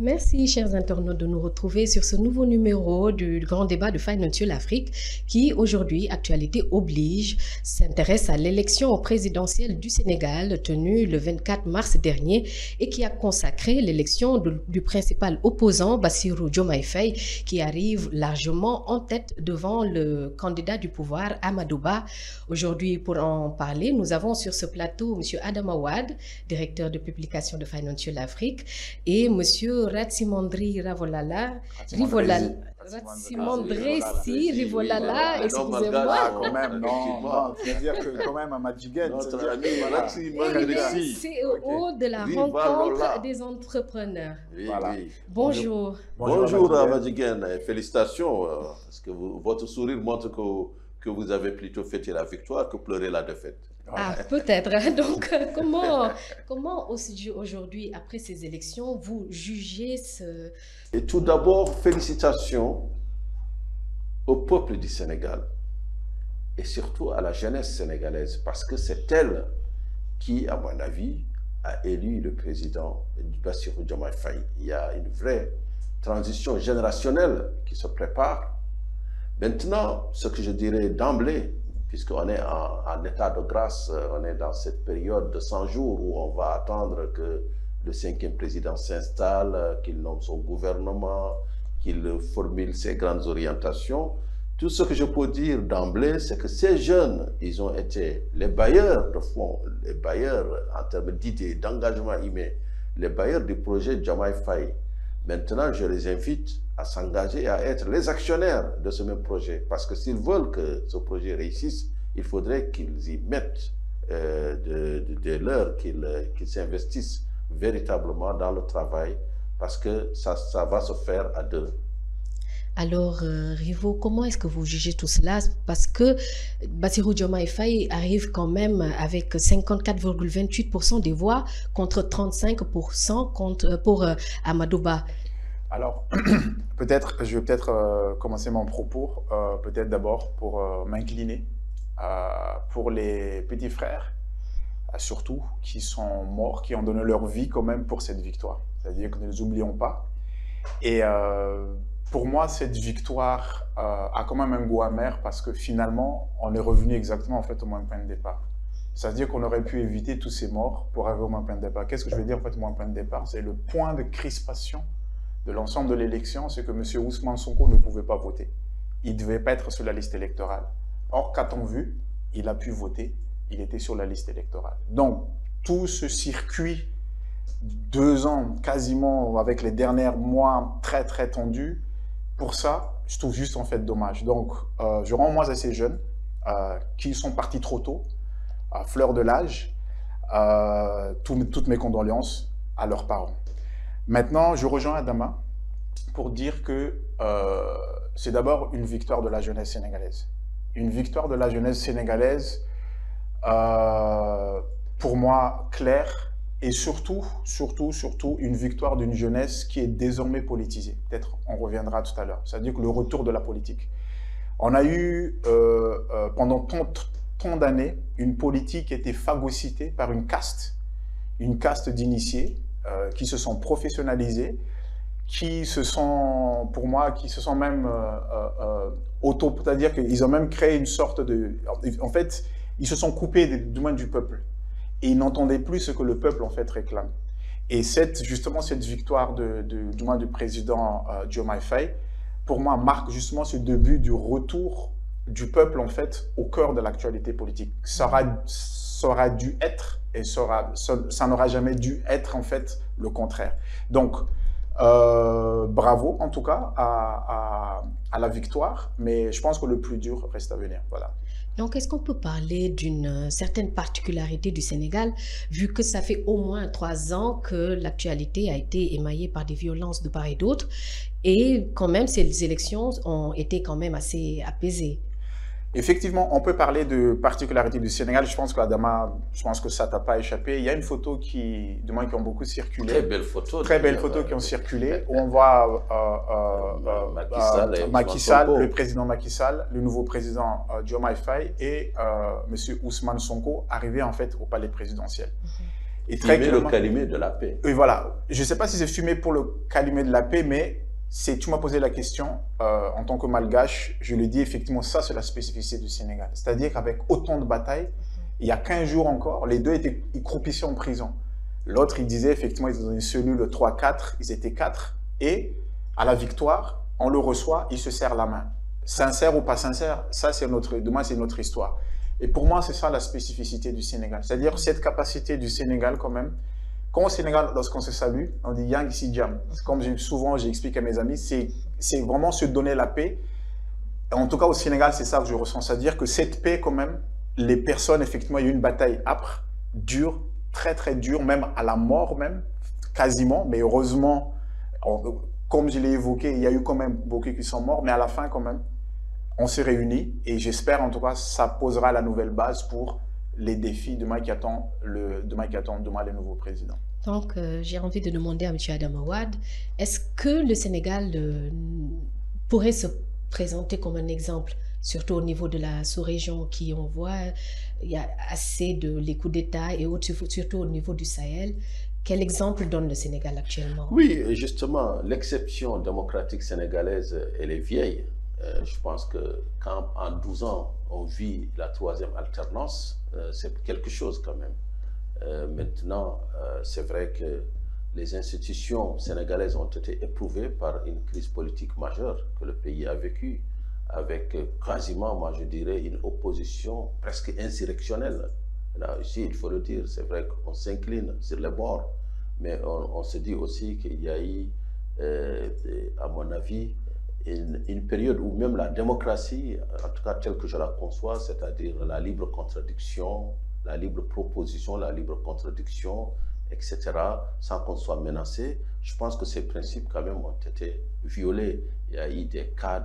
Merci, chers internautes, de nous retrouver sur ce nouveau numéro du grand débat de Financial Afrique qui, aujourd'hui, actualité oblige, s'intéresse à l'élection présidentielle du Sénégal tenue le 24 mars dernier et qui a consacré l'élection du principal opposant, Bassirou Diomaye Faye, qui arrive largement en tête devant le candidat du pouvoir, Amadou Ba. Aujourd'hui, pour en parler, nous avons sur ce plateau M. Adam Awad, directeur de publication de Financial Afrique, et M. Ratsimandri Rivolala, excusez-moi. Quand même, non, c'est-à-dire que quand même à Madjiguène, notre ami Ratsimandri, CEO de la rencontre des entrepreneurs. Oui, voilà. Oui. Bonjour. Bonjour à Madjiguène, félicitations, parce que votre sourire montre que vous avez plutôt fêté la victoire que pleuré la défaite. Ah, peut-être. Donc, comment aujourd'hui, après ces élections, vous jugez ce... Et tout d'abord, félicitations au peuple du Sénégal et surtout à la jeunesse sénégalaise, parce que c'est elle qui, à mon avis, a élu le président Bassirou Diomaye Faye. Il y a une vraie transition générationnelle qui se prépare. Maintenant, ce que je dirais d'emblée, puisqu'on est en état de grâce, on est dans cette période de 100 jours où on va attendre que le 5e président s'installe, qu'il nomme son gouvernement, qu'il formule ses grandes orientations. Tout ce que je peux dire d'emblée, c'est que ces jeunes, ils ont été les bailleurs de fonds, les bailleurs en termes d'idées, d'engagement humain, les bailleurs du projet Diomaye Faye. Maintenant, je les invite à s'engager, à être les actionnaires de ce même projet. Parce que s'ils veulent que ce projet réussisse, il faudrait qu'ils y mettent de l'heure, qu'ils s'investissent véritablement dans le travail, parce que ça va se faire à deux. Alors, Rivo, comment est-ce que vous jugez tout cela? Parce que Bassirou Diomaye Faye arrive quand même avec 54,28% des voix contre 35% pour Amadou Ba. Alors, je vais peut-être commencer mon propos, peut-être d'abord pour m'incliner pour les petits frères, surtout, qui sont morts, qui ont donné leur vie quand même pour cette victoire. C'est-à-dire que ne les oublions pas. Et pour moi, cette victoire a quand même un goût amer parce que finalement, on est revenu exactement en fait, au même point de départ. C'est-à-dire qu'on aurait pu éviter tous ces morts pour arriver au même point de départ. Qu'est-ce que je veux dire en fait, au même point de départ? C'est le point de crispation de l'ensemble de l'élection, c'est que M. Ousmane Sonko ne pouvait pas voter. Il ne devait pas être sur la liste électorale. Or, qu'a-t-on vu? Il a pu voter, il était sur la liste électorale. Donc, tout ce circuit, 2 ans quasiment, avec les derniers mois très très tendus, pour ça, je trouve juste en fait dommage. Donc, je rends hommage à ces jeunes qui sont partis trop tôt, à fleur de l'âge, toutes mes condoléances à leurs parents. Maintenant, je rejoins Adama pour dire que c'est d'abord une victoire de la jeunesse sénégalaise. Une victoire de la jeunesse sénégalaise, pour moi, claire, et surtout, une victoire d'une jeunesse qui est désormais politisée. Peut-être on reviendra tout à l'heure. C'est-à-dire que le retour de la politique. On a eu, pendant tant d'années, une politique qui était phagocytée par une caste d'initiés, qui se sont professionnalisés, qui se sont, pour moi, qui se sont même c'est-à-dire qu'ils ont même créé une sorte de... En fait, ils se sont coupés du moins du peuple. Et ils n'entendaient plus ce que le peuple, en fait, réclame. Et justement, cette victoire du moins du président Diomaye Faye, pour moi, marque justement ce début du retour du peuple, en fait, au cœur de l'actualité politique. Ça aura dû être, et ça n'aura jamais dû être, en fait, le contraire. Donc, bravo, en tout cas, à la victoire, mais je pense que le plus dur reste à venir. Voilà. Donc, est-ce qu'on peut parler d'une certaine particularité du Sénégal, vu que ça fait au moins 3 ans que l'actualité a été émaillée par des violences de part et d'autre, et quand même, ces élections ont été quand même assez apaisées? Effectivement, on peut parler de particularité du Sénégal. Je pense qu'Adama, ça t'a pas échappé. Il y a une photo qui ont beaucoup circulé. Très belle photo. Très belle photo qui ont circulé, où on voit Macky Sall, le président Macky Sall, le nouveau président Diomaye Faye et M. Ousmane Sonko arriver en fait au palais présidentiel. Et très fumer clairement, le calumet de la paix. et voilà, je ne sais pas si c'est fumer pour le calumet de la paix, mais tu m'as posé la question, en tant que malgache, je le dis effectivement, ça c'est la spécificité du Sénégal. C'est-à-dire qu'avec autant de batailles, il y a 15 jours encore, les deux ils croupissaient en prison. L'autre, il disait effectivement, ils étaient dans une cellule 3-4, ils étaient 4, et à la victoire, on le reçoit, il se serre la main. Sincère ou pas sincère, ça c'est demain c'est notre histoire. Et pour moi, c'est ça la spécificité du Sénégal. C'est-à-dire cette capacité du Sénégal quand même. Quand au Sénégal, lorsqu'on se salue, on dit Yang ici Jam. Comme souvent j'explique à mes amis, c'est vraiment se donner la paix. En tout cas au Sénégal, c'est ça que je ressens. C'est-à-dire que cette paix quand même, les personnes, effectivement, il y a eu une bataille âpre, dure, très très dure, même à la mort même, quasiment. Mais heureusement, comme je l'ai évoqué, il y a eu quand même beaucoup qui sont morts. Mais à la fin quand même, on s'est réunis et j'espère en tout cas ça posera la nouvelle base pour les défis demain qui attendent demain les nouveaux présidents. Donc, j'ai envie de demander à M. Adama Wade, est-ce que le Sénégal pourrait se présenter comme un exemple, surtout au niveau de la sous-région qui on voit, il y a assez de les coups d'État et autres, surtout au niveau du Sahel. Quel exemple donne le Sénégal actuellement? Oui, justement, l'exception démocratique sénégalaise, elle est vieille. Je pense que quand en 12 ans, on vit la troisième alternance, c'est quelque chose quand même. Maintenant, c'est vrai que les institutions sénégalaises ont été éprouvées par une crise politique majeure que le pays a vécue, avec quasiment, moi je dirais, une opposition presque insurrectionnelle. Là aussi, il faut le dire, c'est vrai qu'on s'incline sur les bords, mais on se dit aussi qu'il y a eu, à mon avis, une période où même la démocratie, en tout cas telle que je la conçois, c'est-à-dire la libre contradiction, la libre proposition, la libre contradiction, etc., sans qu'on soit menacé, je pense que ces principes quand même ont été violés. Il y a eu des cas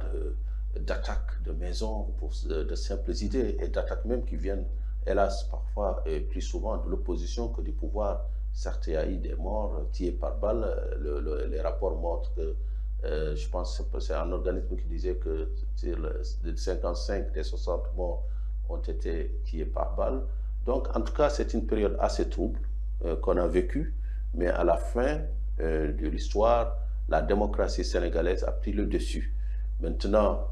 d'attaques de maisons pour de simples idées et d'attaques même qui viennent, hélas, parfois et plus souvent de l'opposition que du pouvoir. Certes, il y a eu des morts tirés par balle, les rapports montrent que je pense que c'est un organisme qui disait que de 55 des 60 morts ont été tués par balle. Donc, en tout cas, c'est une période assez trouble qu'on a vécue, mais à la fin de l'histoire, la démocratie sénégalaise a pris le dessus. Maintenant,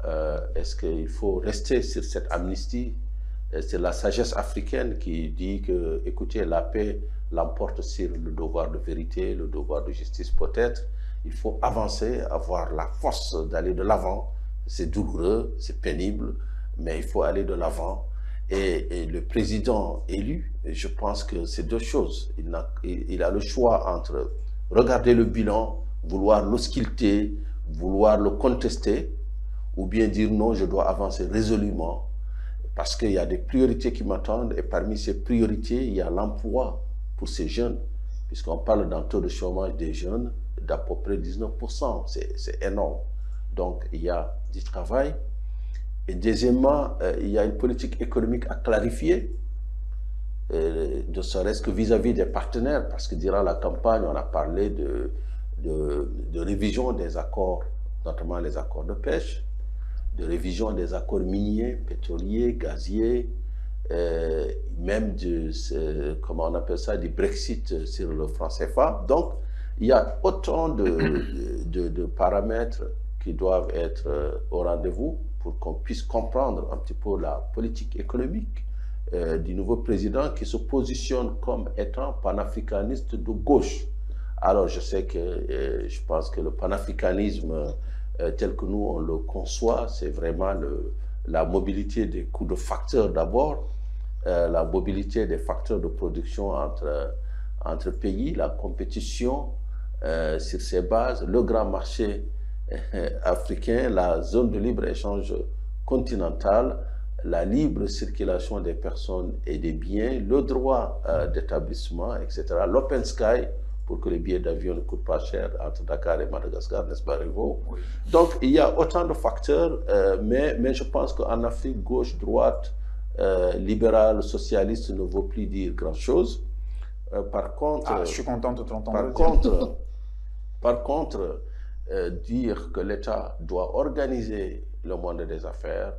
est-ce qu'il faut rester sur cette amnistie? C'est la sagesse africaine qui dit que, écoutez, la paix l'emporte sur le devoir de vérité, le devoir de justice peut-être. Il faut avancer, avoir la force d'aller de l'avant. C'est douloureux, c'est pénible, mais il faut aller de l'avant. Et le président élu, je pense que c'est deux choses. Il a le choix entre regarder le bilan, vouloir l'ausculter, vouloir le contester, ou bien dire non, je dois avancer résolument, parce qu'il y a des priorités qui m'attendent, et parmi ces priorités, il y a l'emploi pour ces jeunes, puisqu'on parle d'un taux de chômage des jeunes d'à peu près 19%, c'est énorme. Donc, il y a du travail. Et deuxièmement, il y a une politique économique à clarifier, ne serait-ce que vis-à-vis des partenaires, parce que durant la campagne, on a parlé de révision des accords, notamment les accords de pêche, de révision des accords miniers, pétroliers, gaziers, même comment on appelle ça, du Brexit sur le franc CFA. Donc, il y a autant de paramètres qui doivent être au rendez-vous pour qu'on puisse comprendre un petit peu la politique économique du nouveau président qui se positionne comme étant panafricaniste de gauche. Alors, je sais que je pense que le panafricanisme tel que nous on le conçoit, c'est vraiment la mobilité des coûts de facteurs d'abord, la mobilité des facteurs de production entre pays, la compétition sur ces bases, le grand marché africain, la zone de libre-échange continentale, la libre circulation des personnes et des biens, le droit d'établissement, etc., l'open sky, pour que les billets d'avion ne coûtent pas cher entre Dakar et Madagascar, n'est-ce pas, Rivo? Oui. Donc, il y a autant de facteurs, mais je pense qu'en Afrique, gauche, droite, libérale, socialiste ne vaut plus dire grand-chose. Par contre... je suis content de t'entendre. Par contre, dire que l'État doit organiser le monde des affaires,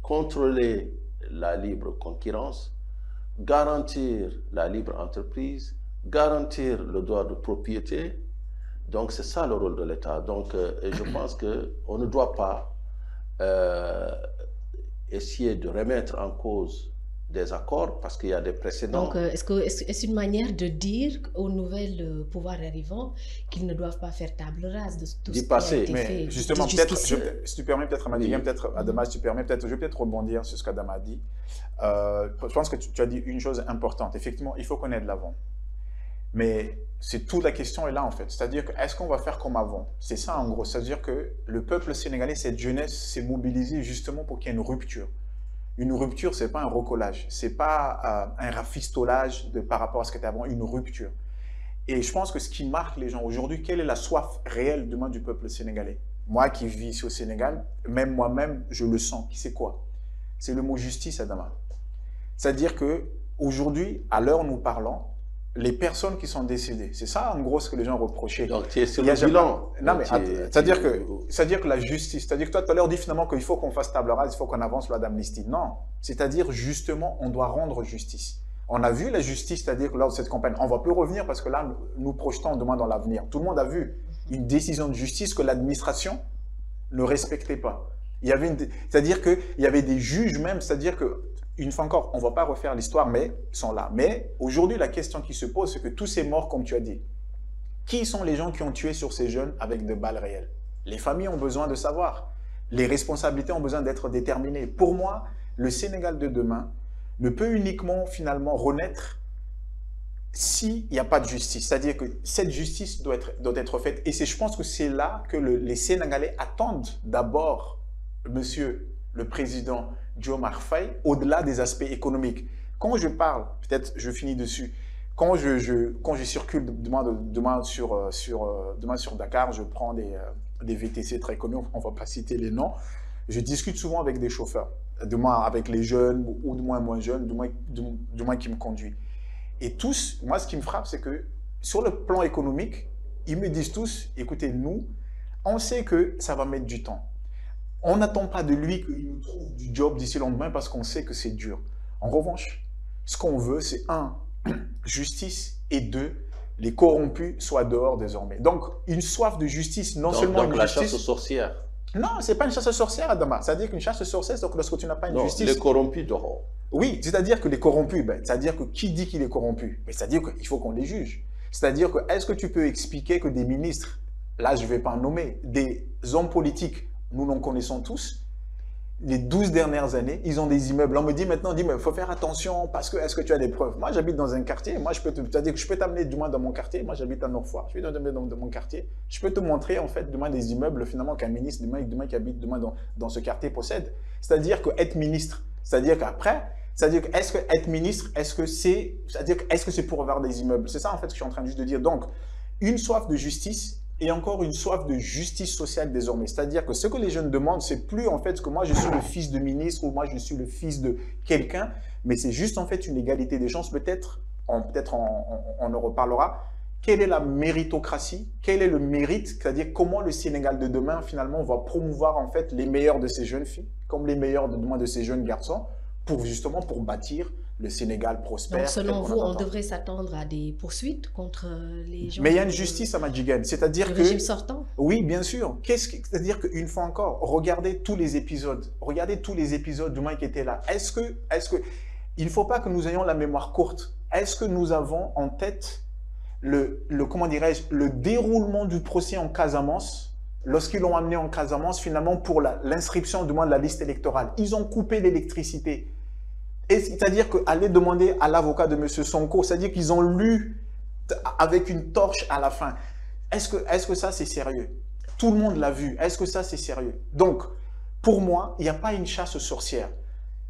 contrôler la libre concurrence, garantir la libre entreprise, garantir le droit de propriété. Donc, c'est ça le rôle de l'État. Donc, je pense qu'on ne doit pas essayer de remettre en cause des accords parce qu'il y a des précédents. Donc, est-ce une manière de dire aux nouvelles pouvoirs arrivants qu'ils ne doivent pas faire table rase de tout ce qui a été mais fait? Justement, peut-être, si tu permets, peut-être, Amadiguem, peut-être, Adama, si tu permets, peut-être, je vais peut-être rebondir sur ce qu'Adama a dit. Je pense que tu as dit une chose importante. Effectivement, il faut qu'on ait de l'avant. Mais c'est toute la question est là, en fait. C'est-à-dire que, est-ce qu'on va faire comme avant? C'est ça, en gros. C'est-à-dire que le peuple sénégalais, cette jeunesse, s'est mobilisée justement pour qu'il y ait une rupture. Une rupture, ce n'est pas un recollage. Ce n'est pas un rafistolage par rapport à ce qui était avant. Une rupture. Et je pense que ce qui marque les gens aujourd'hui, quelle est la soif réelle demain du peuple sénégalais? Moi qui vis ici au Sénégal, même moi-même, je le sens. C'est quoi? C'est le mot justice, Adama. C'est-à-dire qu'aujourd'hui, à l'heure où nous parlons, les personnes qui sont décédées, c'est ça en gros ce que les gens reprochaient. Donc tu es sur le bilan. Non mais c'est-à-dire que la justice, c'est-à-dire que toi tout à l'heure dit finalement qu'il faut qu'on fasse table rase, il faut qu'on avance loi d'amnistie. Non, c'est-à-dire justement on doit rendre justice. On a vu la justice, c'est-à-dire que lors de cette campagne, on ne va plus revenir parce que là nous projetons demain dans l'avenir. Tout le monde a vu une décision de justice que l'administration ne respectait pas. C'est-à-dire qu'il y avait des juges même, c'est-à-dire que une fois encore, on ne va pas refaire l'histoire, mais ils sont là. Mais aujourd'hui, la question qui se pose, c'est que tous ces morts, comme tu as dit, qui sont les gens qui ont tué sur ces jeunes avec de balles réelles? Les familles ont besoin de savoir. Les responsabilités ont besoin d'être déterminées. Pour moi, le Sénégal de demain ne peut uniquement finalement renaître s'il n'y a pas de justice. C'est-à-dire que cette justice doit être faite. Et je pense que c'est là que les Sénégalais attendent d'abord, monsieur le président Diomaye Faye, au-delà des aspects économiques. Quand je parle, peut-être je finis dessus, quand je circule demain sur Dakar, je prends des VTC très connus, on ne va pas citer les noms, je discute souvent avec des chauffeurs, du moins avec les jeunes ou du moins jeunes, du moins qui me conduisent. Et tous, moi ce qui me frappe, c'est que sur le plan économique, ils me disent tous, écoutez, nous, on sait que ça va mettre du temps. On n'attend pas de lui qu'il nous trouve du job d'ici le lendemain parce qu'on sait que c'est dur. En revanche, ce qu'on veut, c'est 1, justice et 2, les corrompus soient dehors désormais. Donc, une soif de justice, non seulement donc la chasse aux sorcières. Non, ce n'est pas une chasse aux sorcières, Adama. C'est-à-dire qu'une chasse aux sorcières, c'est lorsque tu n'as pas une justice. Les corrompus dehors. Oui, c'est-à-dire que les corrompus, c'est-à-dire que qui dit qu'il est corrompu? C'est-à-dire qu'il faut qu'on les juge. C'est-à-dire que, est-ce que tu peux expliquer que des ministres, là je ne vais pas en nommer, des hommes politiques, nous en connaissons tous, les 12 dernières années, ils ont des immeubles. On me dit maintenant, mais il faut faire attention parce que est-ce que tu as des preuves? Moi, j'habite dans un quartier. Moi, c'est-à-dire que je peux t'amener du moins dans mon quartier. Moi, j'habite à Norfoire. Je vais t'amener dans mon quartier. Je peux te montrer en fait demain des immeubles finalement qu'un ministre demain qui habite demain dans ce quartier possède. C'est-à-dire que être ministre, c'est-à-dire qu'après, c'est-à-dire que est-ce que être ministre, est-ce que c'est pour avoir des immeubles? C'est ça en fait ce que je suis en train juste de dire. Donc, une soif de justice. Et encore une soif de justice sociale désormais. C'est-à-dire que ce que les jeunes demandent, c'est plus en fait que moi je suis le fils de ministre ou moi je suis le fils de quelqu'un, mais c'est juste en fait une égalité des chances. Peut-être on en reparlera. Quelle est la méritocratie? Quel est le mérite? C'est-à-dire comment le Sénégal de demain finalement va promouvoir en fait les meilleurs de ces jeunes filles, comme les meilleurs de ces jeunes garçons, pour bâtir le Sénégal prospère. Donc, selon vous, on devrait s'attendre à des poursuites contre les gens. Mais il y a une justice à Madjiguen, c'est-à-dire que... Le régime sortant? Oui, bien sûr. C'est-à-dire qu'une fois encore, regardez tous les épisodes. Regardez tous les épisodes du moins qui étaient là. Il ne faut pas que nous ayons la mémoire courte. Est-ce que nous avons en tête comment dirais-je, le déroulement du procès en Casamance, lorsqu'ils l'ont amené en Casamance, finalement, pour l'inscription du moins de la liste électorale? Ils ont coupé l'électricité. C'est-à-dire qu'aller demander à l'avocat de M. Sonko, c'est-à-dire qu'ils ont lu avec une torche à la fin. Est-ce que ça, c'est sérieux? Tout le monde l'a vu. Est-ce que ça, c'est sérieux? Donc, pour moi, il n'y a pas une chasse aux sorcières.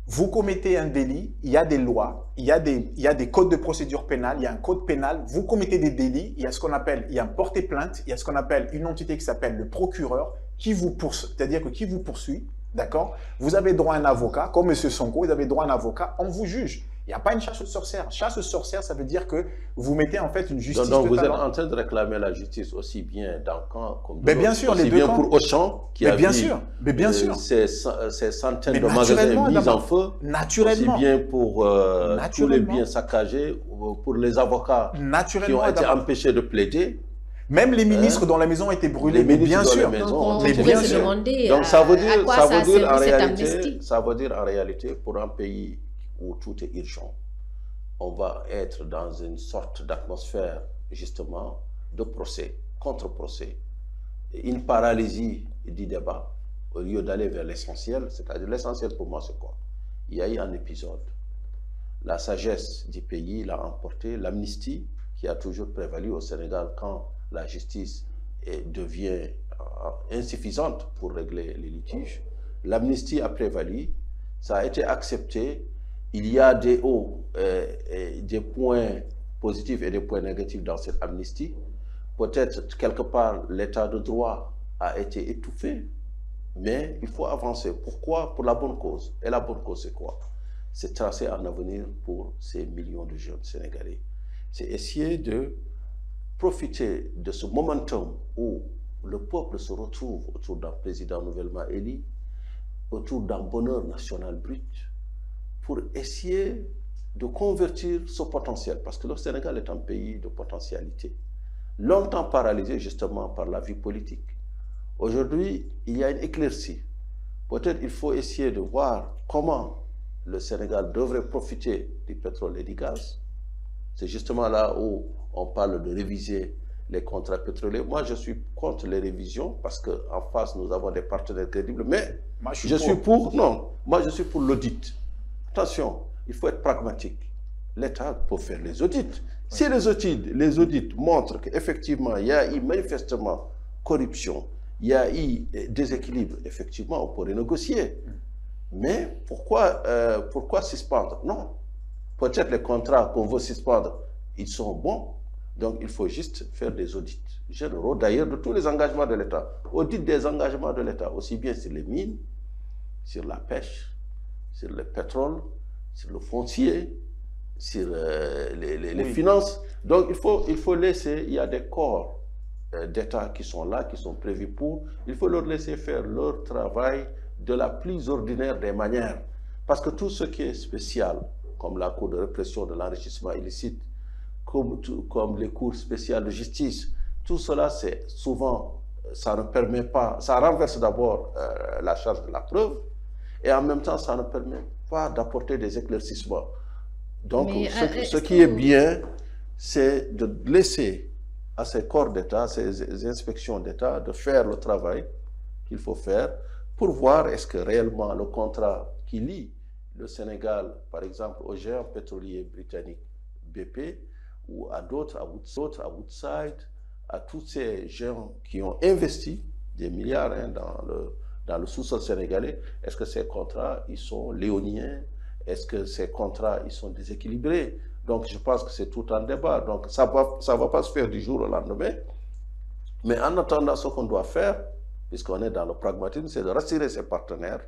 Vous commettez un délit, il y a des lois, il y a des codes de procédure pénale, il y a un code pénal. Vous commettez des délits, il y a ce qu'on appelle, il y a un porté-plainte, il y a ce qu'on appelle une entité qui s'appelle le procureur, qui vous poursuit, c'est-à-dire que qui vous poursuit. D'accord? Vous avez droit à un avocat, comme M. Sonko, vous avez droit à un avocat, on vous juge. Il n'y a pas une chasse aux sorcières. Chasse aux sorcières, ça veut dire que vous mettez en fait une justice donc vous êtes totalement... en train de réclamer la justice aussi bien d'un camp comme de Mais l'autre. bien sûr, aussi les deux bien camps. pour Auchan, qui Mais a bien vu sûr, mais bien sûr. ces centaines Mais de magasins naturellement, mis Adama. en feu, Naturellement. aussi bien pour tous les Naturellement. biens saccagés, pour les avocats qui Naturellement, ont été Adama. empêchés de plaider. Même les ministres dont la maison a été brûlée, Les ministres bien dans sûr. les maisons Donc, ont on Mais été pourrait bien se sûr. demander Donc ça veut dire, à quoi ça a servi en cette réalité, amnistie. ça veut dire en réalité, pour un pays où tout est urgent, on va être dans une sorte d'atmosphère justement de procès, contre-procès, une paralysie du débat au lieu d'aller vers l'essentiel. C'est-à-dire l'essentiel pour moi c'est quoi? Il y a eu un épisode. La sagesse du pays l'a emporté, l'amnistie qui a toujours prévalu au Sénégal quand la justice devient insuffisante pour régler les litiges. L'amnistie a prévalu, ça a été accepté. Il y a des hauts, des points positifs et des points négatifs dans cette amnistie. Peut-être quelque part l'état de droit a été étouffé, mais il faut avancer. Pourquoi? Pour la bonne cause. Et la bonne cause c'est quoi? C'est tracer un avenir pour ces millions de jeunes Sénégalais. C'est essayer de profiter de ce momentum où le peuple se retrouve autour d'un président nouvellement élu, autour d'un bonheur national brut, pour essayer de convertir ce potentiel. Parce que le Sénégal est un pays de potentialité, longtemps paralysé justement par la vie politique. Aujourd'hui, il y a une éclaircie. Peut-être il faut essayer de voir comment le Sénégal devrait profiter du pétrole et du gaz. C'est justement là où on parle de réviser les contrats pétroliers. Moi, je suis contre les révisions parce qu'en face, nous avons des partenaires crédibles. Mais Moi, je suis pour l'audit. Attention, il faut être pragmatique. L'État peut faire les audits. Oui. Si les audits montrent qu'effectivement, il y a eu manifestement corruption, il y a eu déséquilibre, effectivement, on peut renégocier. Mais pourquoi suspendre? Non. Peut-être les contrats qu'on veut suspendre, ils sont bons. Donc, il faut juste faire des audits généraux, d'ailleurs, de tous les engagements de l'État. Audit des engagements de l'État, aussi bien sur les mines, sur la pêche, sur le pétrole, sur le foncier, sur les finances. Donc, il faut laisser, il y a des corps d'État qui sont là, qui sont prévus pour, il faut leur laisser faire leur travail de la plus ordinaire des manières. Parce que tout ce qui est spécial, comme la Cour de répression de l'enrichissement illicite, comme les cours spéciales de justice, tout cela, c'est souvent, ça ne permet pas, ça renverse d'abord la charge de la preuve, et en même temps, ça ne permet pas d'apporter des éclaircissements. Donc, ce qui est bien, c'est de laisser à ces corps d'État, ces inspections d'État, de faire le travail qu'il faut faire pour voir est-ce que réellement le contrat qui lie le Sénégal, par exemple, au géant pétrolier britannique BP, ou à d'autres, à Woodside, à tous ces gens qui ont investi des milliards dans le sous-sol sénégalais, est-ce que ces contrats, ils sont léoniens? Est-ce que ces contrats, ils sont déséquilibrés? Donc, je pense que c'est tout un débat. Donc, ça va pas se faire du jour au lendemain. Mais en attendant, ce qu'on doit faire, puisqu'on est dans le pragmatisme, c'est de rassurer ses partenaires,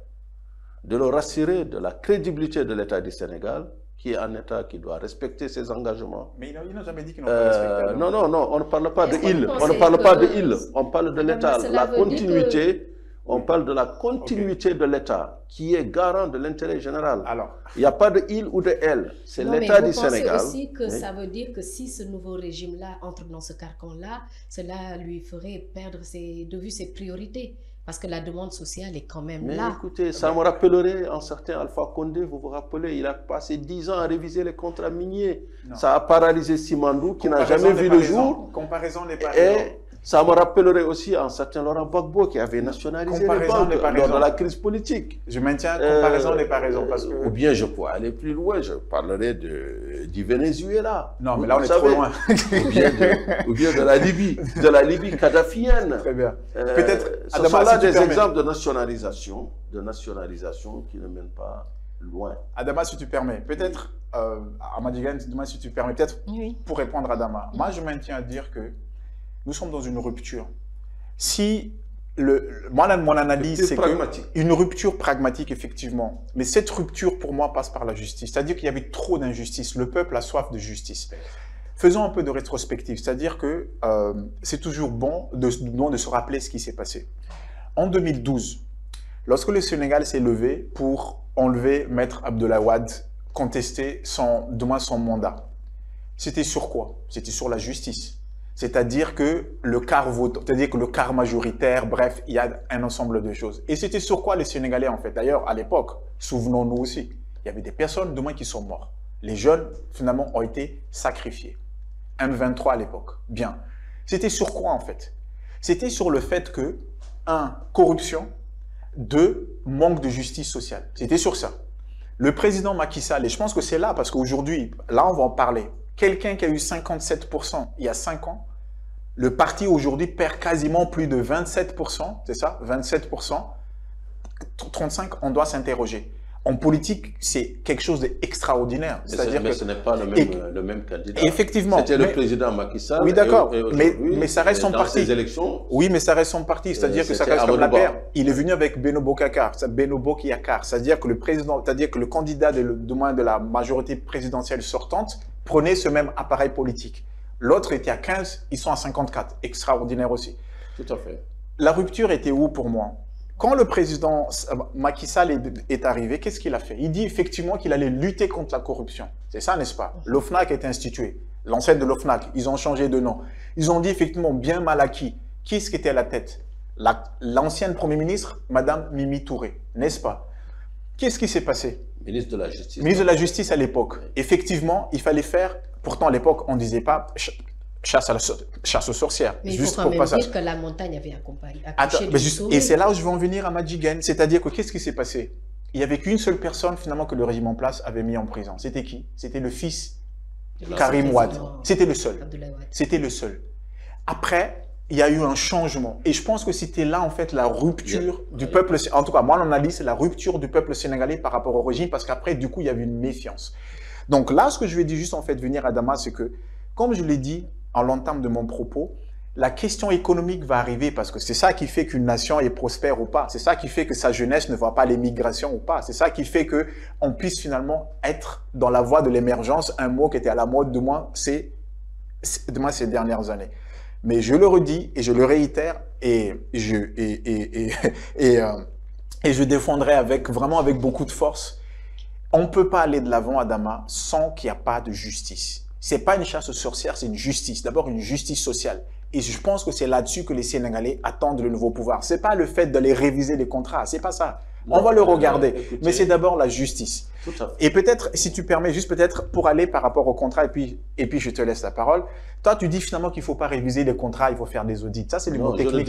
de le rassurer de la crédibilité de l'État du Sénégal, qui est un État qui doit respecter ses engagements. Mais ils n'ont jamais dit qu'ils n'ont pas respecté. Non, on ne parle pas de île. On ne parle pas de île. On parle de l'État. La continuité. On parle de la continuité de l'État, qui est garant de l'intérêt général. Alors, il n'y a pas de île ou de elle. C'est l'État du Sénégal. Vous pensez aussi que ça veut dire que si ce nouveau régime-là entre dans ce carcan-là, cela lui ferait perdre de vue ses priorités? Parce que la demande sociale est quand même là. Écoutez, ça me rappellerait un certain Alpha Condé, vous vous rappelez, il a passé 10 ans à réviser les contrats miniers. Non. Ça a paralysé Simandou, qui n'a jamais vu le jour. Comparaison n'est pas Et ça me rappellerait aussi un certain Laurent Gbagbo qui avait nationalisé les banques lors de la crise politique. Je maintiens, comparaison n'est pas raison. Parce que... Ou bien je peux aller plus loin, je parlerai du Venezuela. Non, mais là on est trop loin. ou bien de la Libye kadhafienne. Très bien. Peut-être, ce sont là des exemples de nationalisation qui ne mènent pas loin. Adama, si tu permets, peut-être, Amadigan, dis-moi si tu permets, peut-être pour répondre à Adama. Moi, je maintiens à dire que nous sommes dans une rupture. Si Moi, mon analyse, c'est pragmatique. une rupture pragmatique, effectivement. Mais cette rupture, pour moi, passe par la justice. C'est-à-dire qu'il y avait trop d'injustice. Le peuple a soif de justice. Faisons un peu de rétrospective. C'est-à-dire que c'est toujours bon de se rappeler ce qui s'est passé. En 2012, lorsque le Sénégal s'est levé pour enlever Maître Abdoulaye Wade, contester son mandat, c'était sur quoi? C'était sur la justice. C'est-à-dire que le quart vote, c'est-à-dire que le quart majoritaire, bref, il y a un ensemble de choses. Et c'était sur quoi les Sénégalais, en fait? D'ailleurs, à l'époque, souvenons-nous aussi, il y avait des personnes, qui sont mortes. Les jeunes, finalement, ont été sacrifiés. M23 à l'époque. Bien. C'était sur quoi, en fait? C'était sur le fait que, 1, corruption, 2, manque de justice sociale. C'était sur ça. Le président Macky Sall, et je pense que c'est là, parce qu'aujourd'hui, là, on va en parler. Quelqu'un qui a eu 57% il y a 5 ans, le parti aujourd'hui perd quasiment plus de 27%, c'est ça? 27%, 35%, on doit s'interroger. En politique, c'est quelque chose d'extraordinaire. Mais ce n'est pas le même candidat. Effectivement. C'était le président Macky Sall. Oui, d'accord. Mais ça reste son parti. Élections, oui, mais ça reste son parti. C'est-à-dire que ça reste comme la paire. Il est venu avec Beno Bokar. C'est-à-dire que le président, c'est-à-dire que le candidat de la majorité présidentielle sortante prenait ce même appareil politique. L'autre était à 15, ils sont à 54. Extraordinaire aussi. Tout à fait. La rupture était où pour moi? Quand le président Macky Sall est arrivé, qu'est-ce qu'il a fait? Il dit effectivement qu'il allait lutter contre la corruption. C'est ça, n'est-ce pas? L'OFNAC est institué. L'ancêtre de l'OFNAC, ils ont changé de nom. Ils ont dit effectivement bien mal acquis. Qui est-ce qui était à la tête? L'ancienne Premier ministre, Madame Mimi Touré, n'est-ce pas? Qu'est-ce qui s'est passé? Ministre de la Justice. Ministre de la Justice à l'époque. Effectivement, il fallait faire, pourtant à l'époque, on ne disait pas chasse aux sorcières. Mais juste il faut quand même dire que la montagne avait accouché du soleil. Et c'est là où je veux en venir à Madjiguène. C'est-à-dire que qu'est-ce qui s'est passé? Il n'y avait qu'une seule personne finalement que le régime en place avait mis en prison. C'était qui? C'était le fils Karim Wade. C'était le seul. C'était le seul. Après, il y a eu un changement. Et je pense que c'était là en fait la rupture du peuple. En tout cas, moi, mon analyse, c'est la rupture du peuple sénégalais par rapport au régime parce qu'après, du coup, il y avait une méfiance. Donc là, ce que je vais dire juste en fait venir à Damas, c'est que, comme je l'ai dit, en l'entame de mon propos, la question économique va arriver parce que c'est ça qui fait qu'une nation est prospère ou pas. C'est ça qui fait que sa jeunesse ne voit pas l'émigration ou pas. C'est ça qui fait qu'on puisse finalement être dans la voie de l'émergence, un mot qui était à la mode de moi ces dernières années. Mais je le redis et je le réitère et je défendrai vraiment avec beaucoup de force. On ne peut pas aller de l'avant, Adama, sans qu'il n'y a pas de justice. C'est pas une chasse aux sorcières, c'est une justice. D'abord, une justice sociale. Et je pense que c'est là-dessus que les Sénégalais attendent le nouveau pouvoir. C'est pas le fait d'aller réviser les contrats, c'est pas ça. On va le regarder. Écoutez, mais c'est d'abord la justice. Tout à fait. Et peut-être, si tu permets, juste peut-être pour aller par rapport au contrat, et puis je te laisse la parole. Toi, tu dis finalement qu'il ne faut pas réviser les contrats, il faut faire des audits. Ça, c'est le mot technique.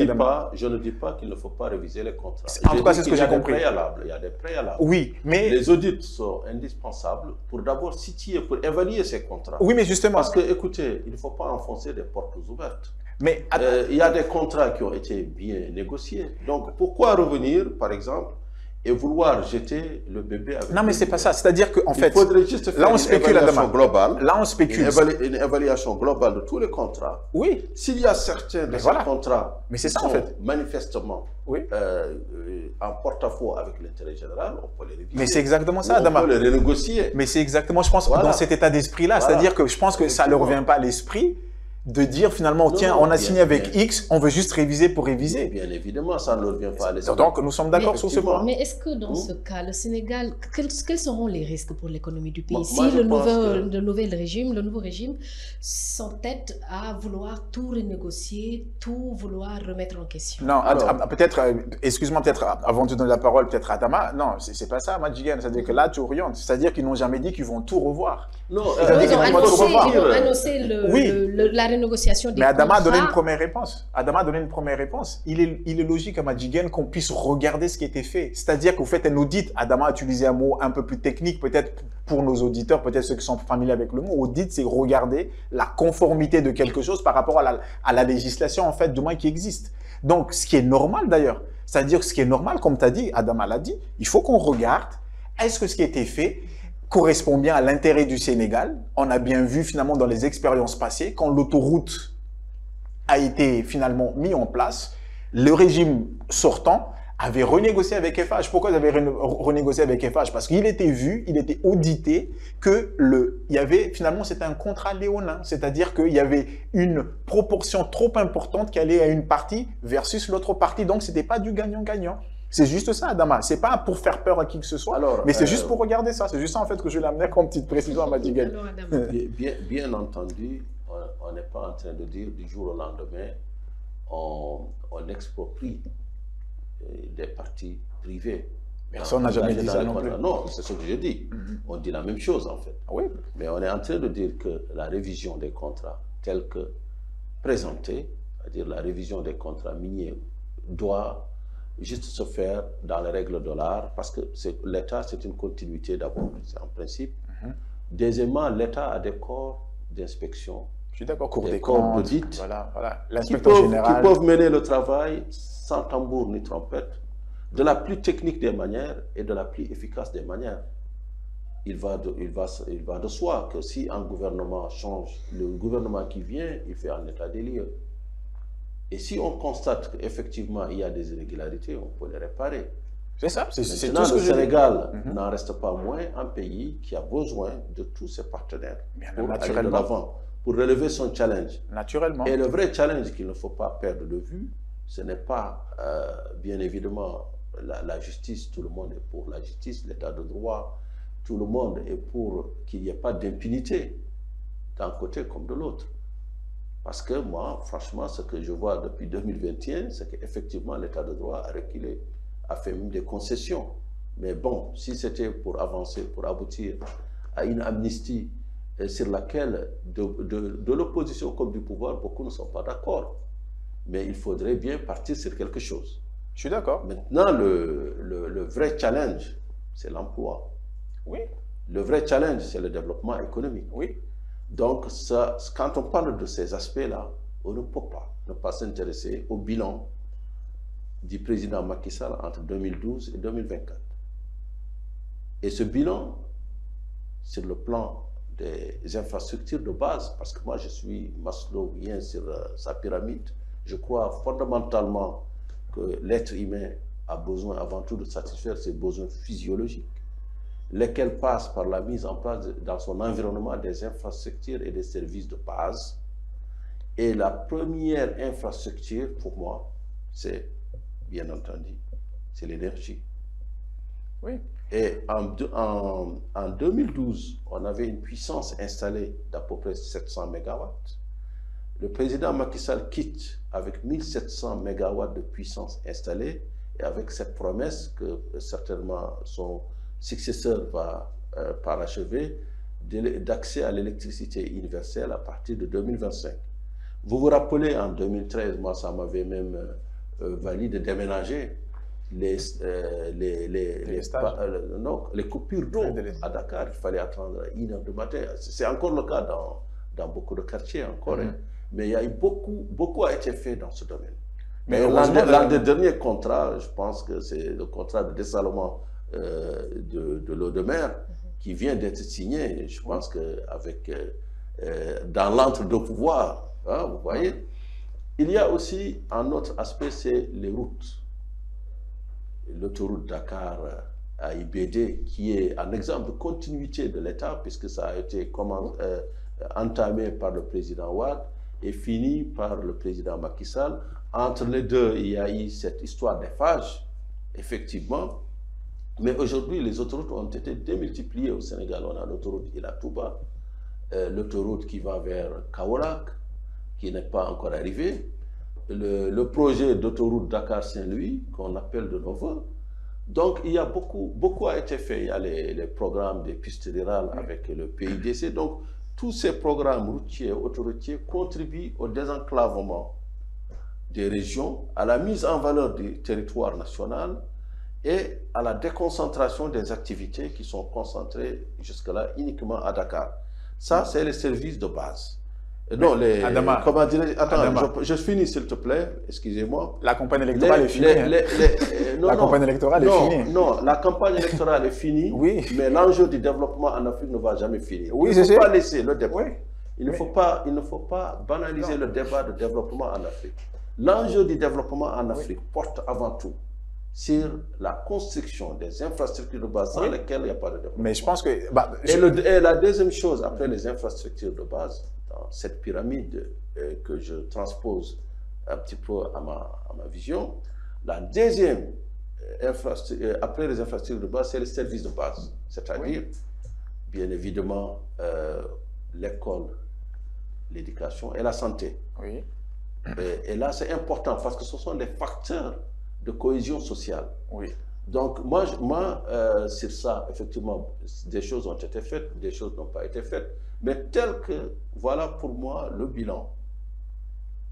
Je ne dis pas qu'il ne faut pas réviser les contrats. En tout cas, c'est ce que j'ai compris. Il y a des préalables. Oui, mais... Les audits sont indispensables pour d'abord situer, pour évaluer ces contrats. Oui, mais justement... Parce que, écoutez, il ne faut pas enfoncer des portes ouvertes. Mais il y a des contrats qui ont été bien négociés. Donc, pourquoi revenir, par exemple, et vouloir jeter le bébé avec... Non, mais c'est pas ça. C'est-à-dire qu'en fait... Il faudrait juste faire une évaluation globale. Là, on spécule. Une évaluation globale de tous les contrats. Oui. S'il y a certains de ces contrats qui sont manifestement en porte-à-faux avec l'intérêt général, on peut les réviser. Mais c'est exactement ça, Adama. On peut les renégocier. Mais c'est exactement, je pense, dans cet état d'esprit-là. C'est-à-dire que je pense que ça ne leur revient pas à l'esprit de dire finalement, tiens, on a signé avec X, on veut juste réviser pour réviser. Bien évidemment, ça ne revient pas à l'esprit. Donc, nous sommes d'accord sur ce point. Mais est-ce que dans ce cas, le Sénégal, quels seront les risques pour l'économie du pays si le nouveau régime s'entête à vouloir tout renégocier, tout vouloir remettre en question? Non, peut-être, excuse-moi, peut-être avant de donner la parole, peut-être à Adama, non, c'est pas ça, Madjiguène. C'est-à-dire que là, tu orientes. C'est-à-dire qu'ils n'ont jamais dit qu'ils vont tout revoir. Non, ils ont annoncé la renégociation des contrats. Mais Adama a donné une première réponse. Adama a donné une première réponse. Il est logique à Madjiguène qu'on puisse regarder ce qui a été fait. C'est-à-dire que vous faites un audit. Adama a utilisé un mot un peu plus technique, peut-être pour nos auditeurs, peut-être ceux qui sont familiers avec le mot. Audit, c'est regarder la conformité de quelque chose par rapport à la législation, en fait, du moins qui existe. Donc, ce qui est normal d'ailleurs. C'est-à-dire ce qui est normal, comme tu as dit, Adama l'a dit, il faut qu'on regarde, est-ce que ce qui a été fait correspond bien à l'intérêt du Sénégal. On a bien vu finalement dans les expériences passées, quand l'autoroute a été finalement mise en place, Le régime sortant avait renégocié avec FH. Pourquoi ils avaient renégocié avec FH? Parce qu'il était vu, il était audité que il y avait, finalement, c'était un contrat léonin. C'est-à-dire qu'il y avait une proportion trop importante qui allait à une partie versus l'autre partie. Donc, c'était pas du gagnant-gagnant. C'est juste ça, Adama. C'est pas pour faire peur à qui que ce soit, mais c'est juste pour regarder ça. C'est juste ça, en fait, que je l'amenais comme petite précision à Madiguel. Bien entendu, on n'est pas en train de dire du jour au lendemain, on exproprie des partis privés. Personne n'a jamais dit ça non plus. Non, c'est ce que je dis. On dit la même chose, en fait. Oui. Mais on est en train de dire que la révision des contrats telle que présentée, c'est-à-dire la révision des contrats miniers, doit juste se faire dans les règles de l'art, parce que l'État, c'est une continuité d'abord, en principe. Deuxièmement, l'État a des corps d'inspection. Je suis d'accord, des corps d'audit, voilà. Qui peuvent mener le travail sans tambour ni trompette, de la plus technique des manières et de la plus efficace des manières. Il va de soi que si un gouvernement change, le gouvernement qui vient, il fait un état des lieux. Et si on constate qu'effectivement il y a des irrégularités, on peut les réparer. C'est ça, c'est tout ce que le Sénégal n'en reste pas moins un pays qui a besoin de tous ses partenaires pour aller de l'avant, pour relever son challenge. Naturellement. Et le vrai challenge qu'il ne faut pas perdre de vue, ce n'est pas, bien évidemment, la justice. Tout le monde est pour la justice, l'état de droit. Tout le monde est pour qu'il n'y ait pas d'impunité d'un côté comme de l'autre. Parce que moi, franchement, ce que je vois depuis 2021, c'est qu'effectivement, l'état de droit a reculé, a fait même des concessions. Mais bon, si c'était pour avancer, pour aboutir à une amnistie sur laquelle, de l'opposition comme du pouvoir, beaucoup ne sont pas d'accord. Mais il faudrait bien partir sur quelque chose. Je suis d'accord. Maintenant, le vrai challenge, c'est l'emploi. Oui. Le vrai challenge, c'est le développement économique. Oui. Donc, quand on parle de ces aspects-là, on ne peut pas ne pas s'intéresser au bilan du président Macky Sall entre 2012 et 2024. Et ce bilan, sur le plan des infrastructures de base, parce que moi je suis maslowien sur sa pyramide, je crois fondamentalement que l'être humain a besoin avant tout de satisfaire ses besoins physiologiques, lesquels passent par la mise en place dans son environnement des infrastructures et des services de base. Et la première infrastructure, pour moi, c'est, bien entendu, c'est l'énergie. Oui. Et en 2012, on avait une puissance installée d'à peu près 700 MW. Le président Macky Sall quitte avec 1700 MW de puissance installée et avec cette promesse que certainement son successeur va parachever d'accès à l'électricité universelle à partir de 2025. Vous vous rappelez, en 2013, moi, ça m'avait même valu de déménager les coupures d'eau à Dakar. Il fallait attendre 1h du matin. C'est encore le cas dans beaucoup de quartiers encore. Mais il y a eu beaucoup a été fait dans ce domaine. Mais l'un des derniers contrats, je pense que c'est le contrat de dessalement de l'eau de mer qui vient d'être signé. Je pense qu'avec dans l'entre-deux-pouvoirs, hein, vous voyez. Il y a aussi un autre aspect, c'est les routes. L'autoroute Dakar à IBD, qui est un exemple de continuité de l'État, puisque ça a été entamé par le président Wade et fini par le président Macky Sall. Entre les deux, il y a eu cette histoire d'Eiffage, effectivement. Mais aujourd'hui, les autoroutes ont été démultipliées au Sénégal. On a l'autoroute Ila Touba, l'autoroute qui va vers Kaolack, qui n'est pas encore arrivé. Le projet d'autoroute Dakar-Saint-Louis, qu'on appelle de nos voeux. Donc, il y a beaucoup a été fait. Il y a les programmes des pistes rurales avec le PIDC. Donc, tous ces programmes routiers, autoroutiers contribuent au désenclavement des régions, à la mise en valeur du territoire national et à la déconcentration des activités qui sont concentrées jusque-là uniquement à Dakar. Ça, c'est les services de base. Non, Adama, comment dirais-je? Attends, je finis s'il te plaît, excusez-moi. La campagne électorale est finie. La campagne électorale est finie. Non, la campagne électorale est finie, oui. Mais l'enjeu du développement en Afrique ne va jamais finir. Oui, il ne faut pas laisser le débat. Oui. Il ne faut pas banaliser le débat de développement en Afrique. L'enjeu du développement en Afrique porte avant tout sur la construction des infrastructures de base sans lesquelles il n'y a pas de développement. Mais je pense que... Et la deuxième chose, après les infrastructures de base, dans cette pyramide que je transpose un petit peu à ma vision, la deuxième après les infrastructures de base, c'est les services de base. C'est-à-dire, bien évidemment, l'école, l'éducation et la santé. Oui. Et là, c'est important parce que ce sont des facteurs de cohésion sociale. Oui. Donc, moi sur ça, effectivement, des choses ont été faites, des choses n'ont pas été faites. Mais tel que, voilà pour moi, le bilan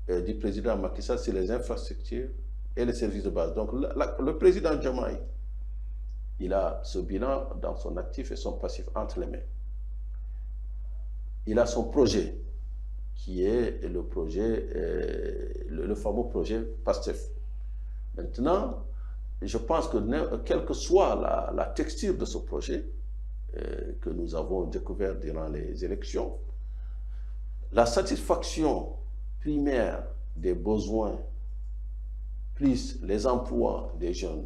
du président Macky Sall, c'est les infrastructures et les services de base. Donc, le président Diomaye, il a ce bilan dans son actif et son passif entre les mains. Il a son projet, qui est le projet, le fameux projet PASTEF. Maintenant, je pense que quelle que soit la texture de ce projet que nous avons découvert durant les élections, la satisfaction primaire des besoins, plus les emplois des jeunes,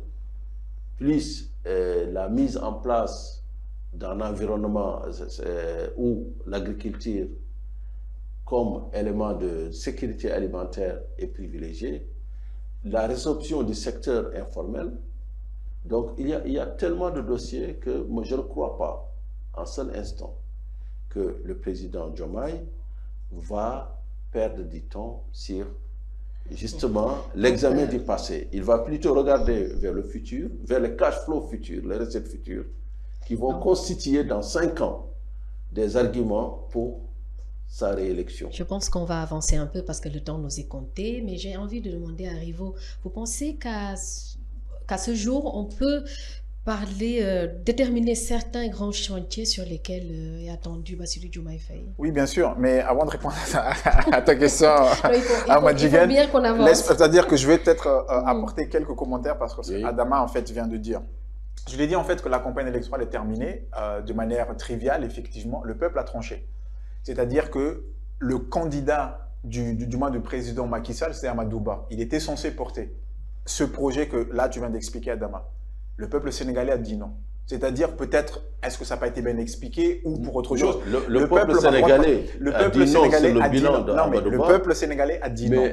plus la mise en place d'un environnement où l'agriculture comme élément de sécurité alimentaire est privilégiée, la résorption du secteur informel. Donc, il y a tellement de dossiers que moi, je ne crois pas, un seul instant, que le président Diomaye va perdre du temps sur, justement, l'examen du passé. Il va plutôt regarder vers le futur, vers les cash flows futurs, les recettes futures, qui vont constituer dans 5 ans des arguments pour sa réélection. Je pense qu'on va avancer un peu parce que le temps nous est compté, mais j'ai envie de demander à Rivo, vous pensez qu'à ce jour, on peut parler, déterminer certains grands chantiers sur lesquels est attendu Bassirou Diomaye Faye? Oui, bien sûr, mais avant de répondre à ta question, il faut bien qu'on avance. C'est-à-dire que je vais peut-être apporter quelques commentaires parce que Adama, en fait, vient de dire. Je l'ai dit, en fait, que la campagne électorale est terminée de manière triviale, effectivement, le peuple a tranché. C'est-à-dire que le candidat du président Macky Sall, c'est Amadou Ba. Il était censé porter ce projet que là, tu viens d'expliquer, Adama. Le peuple sénégalais a dit non. C'est-à-dire, peut-être, est-ce que ça n'a pas été bien expliqué ou pour autre chose? Le peuple sénégalais a dit non sur le bilan d'Amadou Ba. Le peuple sénégalais a dit non.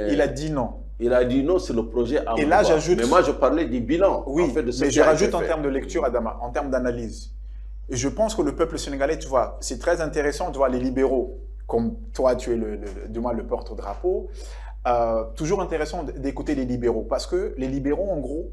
Il a dit non. Il a dit non sur le projet Amadou Ba. Et là, j'ajoute... Mais moi, je parlais du bilan. Oui, en fait, de ce mais je rajoute en termes de lecture, Adama, en termes d'analyse. Et je pense que le peuple sénégalais, tu vois, c'est très intéressant, tu vois, les libéraux, comme toi, tu es le porte-drapeau, toujours intéressant d'écouter les libéraux, parce que les libéraux, en gros,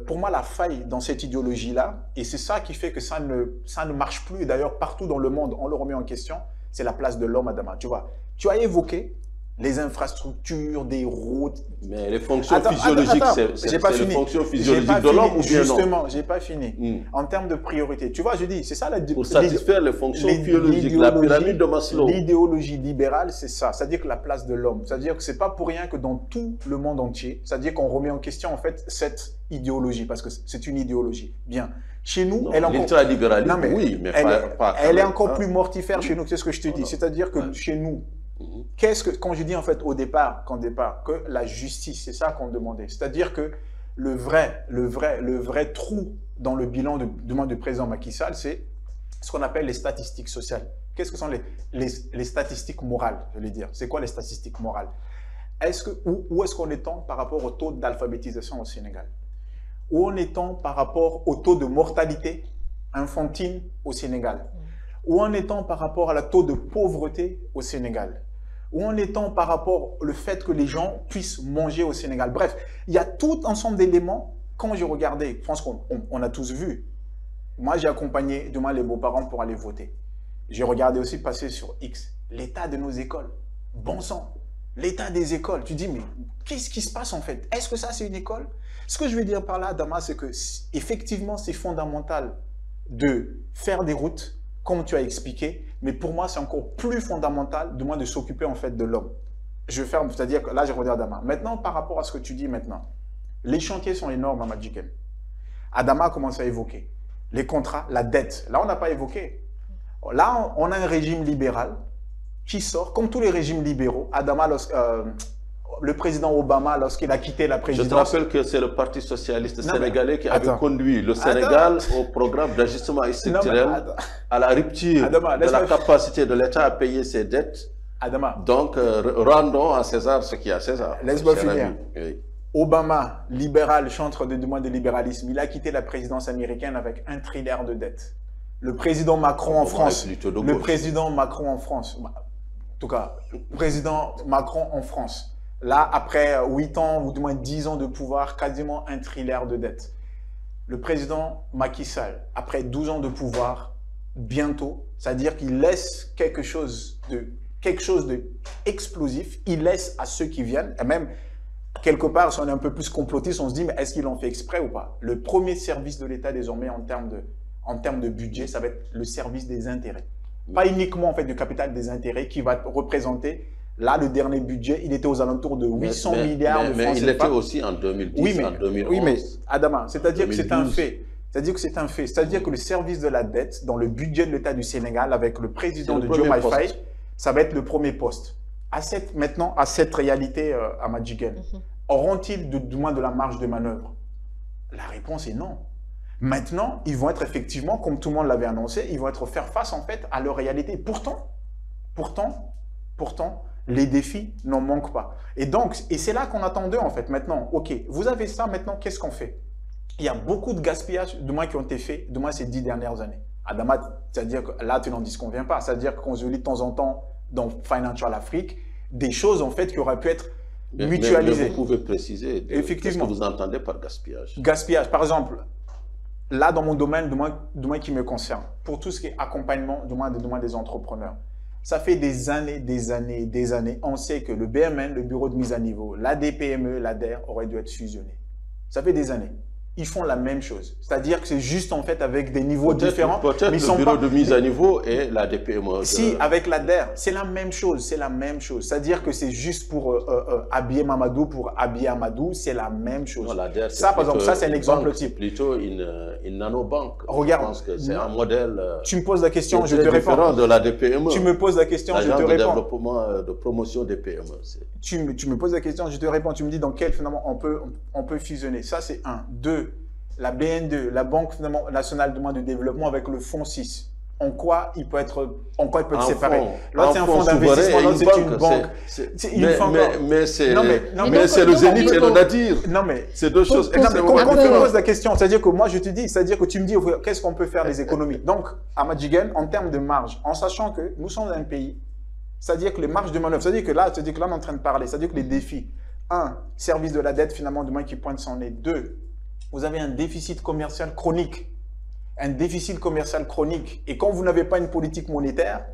pour moi, la faille dans cette idéologie-là, et c'est ça qui fait que ça ne marche plus, d'ailleurs, partout dans le monde, on le remet en question, c'est la place de l'homme, Adama, tu vois. Tu as évoqué les infrastructures, des routes. Mais les fonctions physiologiques, c'est les fonctions physiologiques de l'homme ou bien non? Justement, je n'ai pas fini. En termes de priorité, tu vois, je dis, c'est ça la... Pour satisfaire les fonctions biologiques, la pyramide de Maslow. L'idéologie libérale, c'est ça. C'est-à-dire que la place de l'homme. C'est-à-dire que ce n'est pas pour rien que dans tout le monde entier, c'est-à-dire qu'on remet en question, en fait, cette idéologie, parce que c'est une idéologie. Bien. Chez nous, elle est encore... L'ultralibéralisme, oui, mais elle est encore plus mortifère chez nous, c'est ce que je te dis. C'est-à-dire que chez nous, quand je dis en fait au départ, que la justice, c'est ça qu'on demandait. C'est-à-dire que le vrai trou dans le bilan du président Macky Sall, c'est ce qu'on appelle les statistiques sociales. Qu'est-ce que sont les statistiques morales, je vais dire? C'est quoi les statistiques morales? Où est-ce qu'on est par rapport au taux d'alphabétisation au Sénégal? Où en est-on par rapport au taux de mortalité infantile au Sénégal? Où en est-on par rapport à la taux de pauvreté au Sénégal? Où en est-on par rapport au fait que les gens puissent manger au Sénégal? Bref, il y a tout ensemble d'éléments. Quand j'ai regardé, je pense qu'on a tous vu. Moi, j'ai accompagné demain les beaux-parents pour aller voter. J'ai regardé aussi passer sur X l'état de nos écoles. Bon sang, l'état des écoles. Tu dis, mais qu'est-ce qui se passe en fait? Est-ce que ça, c'est une école? Ce que je veux dire par là, Adama, c'est que effectivement, c'est fondamental de faire des routes, comme tu as expliqué, mais pour moi, c'est encore plus fondamental de s'occuper en fait de l'homme. Je vais faire, c'est-à-dire que là, je regarde Adama. Maintenant, par rapport à ce que tu dis maintenant, les chantiers sont énormes à Madjiken. Adama a commencé à évoquer les contrats, la dette. Là, on n'a pas évoqué. Là, on a un régime libéral qui sort, comme tous les régimes libéraux. Adama, le président Obama, lorsqu'il a quitté la présidence... Je te rappelle que c'est le Parti socialiste sénégalais qui avait conduit le Sénégal au programme d'ajustement structurel, à la rupture de la capacité de l'État à payer ses dettes. Donc, rendons à César ce qui est à César. Laisse-moi finir. Oui. Obama, libéral, chantre de demande de libéralisme, il a quitté la présidence américaine avec 1 trilliard de dettes. Le président Macron en France, le président Macron en France, en tout cas, le président Macron en France, là, après 8 ans ou du moins 10 ans de pouvoir, quasiment 1 trilliard de dettes. Le président Macky Sall, après 12 ans de pouvoir, bientôt, c'est-à-dire qu'il laisse quelque chose de explosif, il laisse à ceux qui viennent, et même quelque part, si on est un peu plus complotiste, on se dit, mais est-ce qu'ils l'ont fait exprès ou pas? Le premier service de l'État désormais en termes de budget, ça va être le service des intérêts. Pas uniquement en fait du capital des intérêts qui va représenter, là le dernier budget, il était aux alentours de 800 milliards de francs CFA. Mais il était aussi en 2010, en 2011. Oui, mais Adama, c'est-à-dire que c'est un fait. C'est-à-dire que c'est un fait. C'est-à-dire que le service de la dette dans le budget de l'État du Sénégal avec le président de Diomaye Faye, ça va être le premier poste. Maintenant, à cette réalité, Amadjiguel, auront-ils du moins de la marge de manœuvre? La réponse est non. Maintenant, ils vont être effectivement, comme tout le monde l'avait annoncé, ils vont être faire face en fait à leur réalité. Pourtant, les défis n'en manquent pas. Et donc, c'est là qu'on attendait en fait. Maintenant, ok, vous avez ça, maintenant, qu'est-ce qu'on fait? Il y a beaucoup de gaspillage, du moins qui ont été faits, du moins ces 10 dernières années. Adama, c'est-à-dire que là, tu n'en disconviens pas. C'est-à-dire qu'on se lit de temps en temps dans Financial Afrique, des choses en fait qui auraient pu être mutualisées. Mais vous pouvez préciser qu'est-ce que vous entendez par gaspillage? Gaspillage, par exemple, là dans mon domaine, du moins qui me concerne, pour tout ce qui est accompagnement, du moins des entrepreneurs, ça fait des années, on sait que le BMN, le bureau de mise à niveau, la DPME, l'ADER auraient dû être fusionnés. Ça fait des années. Ils font la même chose. C'est-à-dire que c'est juste en fait avec des niveaux différents. Peut-être le bureau de mise à niveau et la DPME. Si, avec l'ADER, c'est la même chose. C'est la même chose. C'est-à-dire que c'est juste pour habiller Mamadou, pour habiller Amadou, c'est la même chose. Non, ça, par exemple, ça c'est un exemple type. Plutôt une nanobanque. Regarde. Je pense que c'est un modèle. Tu me poses la question, je te réponds. Différent de la DPME. Tu me poses la question, je te réponds. De développement, de promotion des PME. Tu me poses la question, je te réponds. Tu me dis dans quel finalement on peut fusionner. Ça c'est un. Deux. La BN2, la Banque nationale de développement avec le fonds 6, en quoi il peut être séparé? Là, c'est un fonds d'investissement, là, c'est une banque. Mais c'est le Zénith et le Nadir. Non, mais c'est deux choses extrêmement différentes. Quand tu me poses la question, c'est-à-dire que moi, je te dis, c'est-à-dire que tu me dis, qu'est-ce qu'on peut faire des économies? Donc, à Madjigen, en termes de marge, en sachant que nous sommes un pays, c'est-à-dire que les marges de manœuvre, c'est-à-dire que là, on est en train de parler, c'est-à-dire que les défis, un, service de la dette, finalement, du moins qui pointe son nez. Deux, vous avez un déficit commercial chronique. Un déficit commercial chronique. Et quand vous n'avez pas une politique monétaire,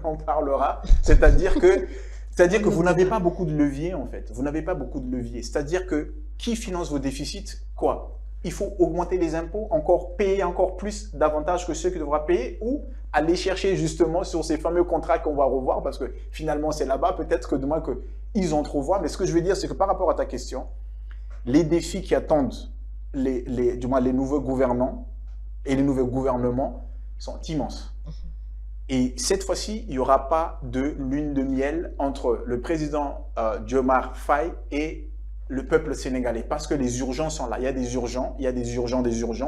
on en parlera, c'est-à-dire que vous n'avez pas beaucoup de levier en fait. Vous n'avez pas beaucoup de levier. C'est-à-dire que qui finance vos déficits? Quoi? Il faut augmenter les impôts, payer encore plus davantage que ceux qui devra payer, ou aller chercher justement sur ces fameux contrats qu'on va revoir, parce que finalement c'est là-bas, peut-être que demain qu'ils entrevoient. Mais ce que je veux dire, c'est que par rapport à ta question, les défis qui attendent du moins les nouveaux gouvernants et les nouveaux gouvernements sont immenses. Et cette fois-ci, il n'y aura pas de lune de miel entre le président Diomaye Faye et le peuple sénégalais, parce que les urgences sont là. Il y a des urgents, il y a des urgents,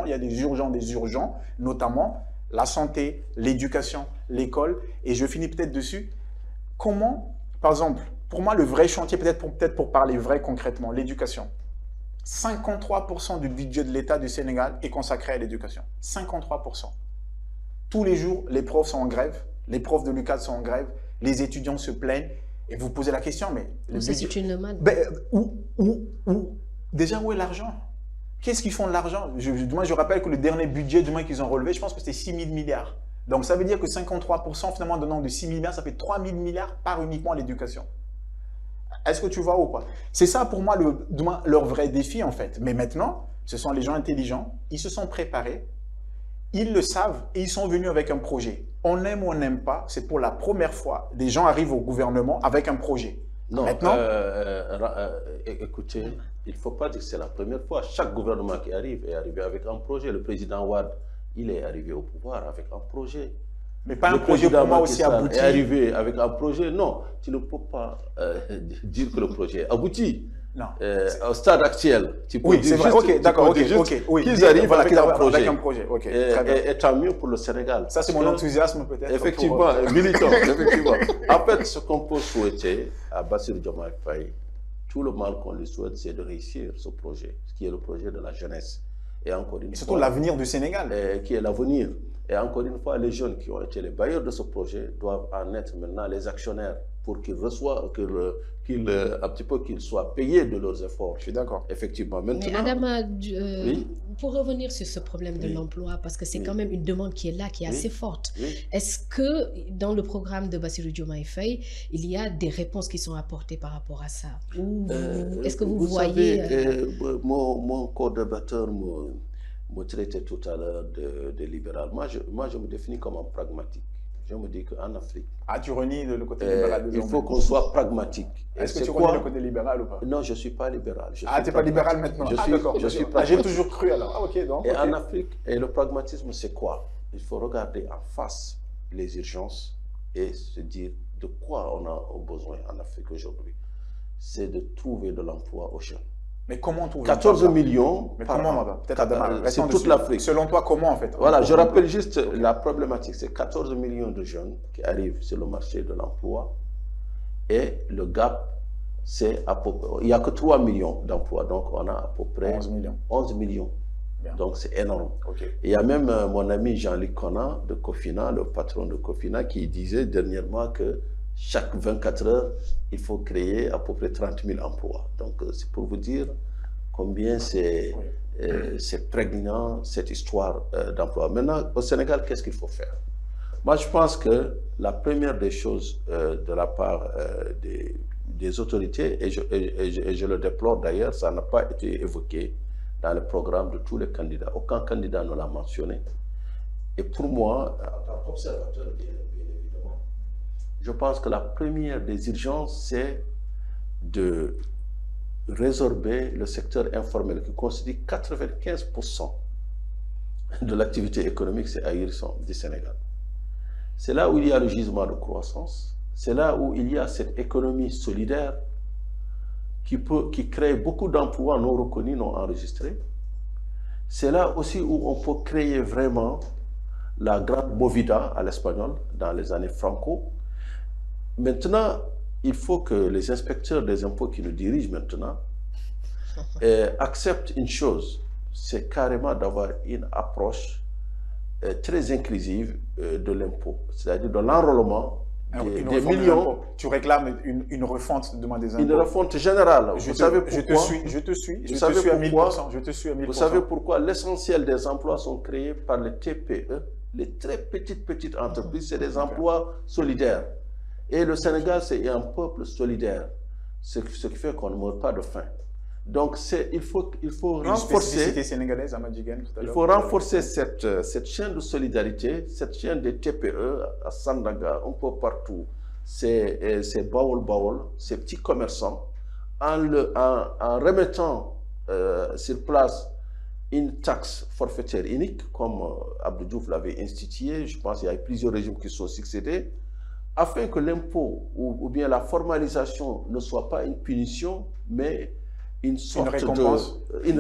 il y a des urgents, notamment la santé, l'éducation, l'école. Et je finis peut-être dessus. Comment, par exemple, pour moi, le vrai chantier, peut-être pour parler vrai concrètement, l'éducation. 53% du budget de l'État du Sénégal est consacré à l'éducation. 53%. Tous les jours, les profs sont en grève, les profs de l'UCAD sont en grève, les étudiants se plaignent. Et vous posez la question, mais... C'est une manne. Déjà, où est l'argent? Qu'est-ce qu'ils font de l'argent? Moi, je rappelle que le dernier budget qu'ils ont relevé, je pense que c'était 6 000 milliards. Donc, ça veut dire que 53%, finalement, donnant de 6 000 milliards, ça fait 3 000 milliards par uniquement à l'éducation. Est-ce que tu vois ou pas? C'est ça pour moi leur vrai défi en fait. Mais maintenant, ce sont les gens intelligents, ils se sont préparés, ils le savent et ils sont venus avec un projet. On aime ou on n'aime pas, c'est pour la première fois, des gens arrivent au gouvernement avec un projet. Non, maintenant, écoutez, il ne faut pas dire que c'est la première fois. Chaque gouvernement qui arrive est arrivé avec un projet. Le président Ouad, il est arrivé au pouvoir avec un projet. Mais pas un projet pour moi aussi abouti. Est arrivé avec un projet, non, tu ne peux pas dire que le projet est abouti. Non. Au stade actuel, tu peux oui, dire c'est vrai. Ok, d'accord, ok. Qu'ils arrivent voilà, avec un projet. Ok, très bien. Et tant mieux pour le Sénégal. Ça, c'est mon enthousiasme peut-être. Effectivement, militant, effectivement. En fait, ce qu'on peut souhaiter à Bassirou Diomaye Faye, tout le mal qu'on lui souhaite, c'est de réussir ce projet, ce qui est le projet de la jeunesse. Et encore une fois, surtout l'avenir du Sénégal. Qui est l'avenir. Et encore une fois, les jeunes qui ont été les bailleurs de ce projet doivent en être maintenant les actionnaires pour qu'ils reçoivent, un petit peu qu'ils soient payés de leurs efforts. Je suis d'accord. Effectivement. Maintenant, mais Adama, oui? Pour revenir sur ce problème de l'emploi, parce que c'est quand même une demande qui est là, qui est assez forte. Est-ce que dans le programme de Bassirou Diomaye Faye, il y a des réponses qui sont apportées par rapport à ça? Est-ce que vous voyez... Savez, mon co-débatteur me traitait tout à l'heure de libéral. Moi, je me définis comme un pragmatique. Je me dis qu'en Afrique... Ah, tu renies le côté libéral? Il faut qu'on soit pragmatique. Est-ce que tu renies le côté libéral ou pas? Non, je ne suis pas libéral. Tu n'es pas libéral maintenant? Ah, d'accord. J'ai toujours cru alors. Ah, ok, donc. Et en Afrique, le pragmatisme, c'est quoi? Il faut regarder en face les urgences et se dire de quoi on a besoin en Afrique aujourd'hui. C'est de trouver de l'emploi aux jeunes. Mais comment trouver 14 millions. Mais comment, peut-être c'est toute l'Afrique. Selon toi, comment en fait? Voilà, je rappelle juste la problématique. C'est 14 millions de jeunes qui arrivent sur le marché de l'emploi et le gap, c'est à peu près... Il n'y a que 3 millions d'emplois, donc on a à peu près 11 millions. Bien. Donc c'est énorme. Okay. Il y a même mon ami Jean-Luc Conan de Cofina, le patron de Cofina, qui disait dernièrement que chaque 24 heures, il faut créer à peu près 30 000 emplois. Donc, c'est pour vous dire combien c'est prégnant, cette histoire d'emploi. Maintenant, au Sénégal, qu'est-ce qu'il faut faire? Moi, je pense que la première des choses de la part des autorités, et je le déplore d'ailleurs, ça n'a pas été évoqué dans le programme de tous les candidats. Aucun candidat ne l'a mentionné. Et pour moi, en tant qu'observateur, bien évidemment, je pense que la première des urgences, c'est de résorber le secteur informel qui constitue 95% de l'activité économique, c'est ahurissant, du Sénégal. C'est là où il y a le gisement de croissance, c'est là où il y a cette économie solidaire qui crée beaucoup d'emplois non reconnus, non enregistrés. C'est là aussi où on peut créer vraiment la grande movida à l'espagnol dans les années franco. Maintenant, il faut que les inspecteurs des impôts qui nous dirigent maintenant acceptent une chose, c'est carrément d'avoir une approche très inclusive de l'impôt, c'est-à-dire de l'enrôlement des millions. Tu réclames une refonte des impôts. Une refonte générale. Je te suis à 1000%. Je te suis à 1000%. Vous savez pourquoi? L'essentiel des emplois sont créés par les TPE, les très petites entreprises, c'est des emplois solidaires. Et le Sénégal, c'est un peuple solidaire, ce qui fait qu'on ne meurt pas de faim. Donc, il faut renforcer, sénégalaise à Madjiguène, tout à il faut renforcer cette chaîne de solidarité, cette chaîne des TPE à Sandaga, un peu partout, ces Bawol, ces petits commerçants, en remettant sur place une taxe forfaitaire unique, comme Abdou Diouf l'avait institué. Je pense qu'il y a plusieurs régimes qui sont succédés, afin que l'impôt ou bien la formalisation ne soit pas une punition, mais une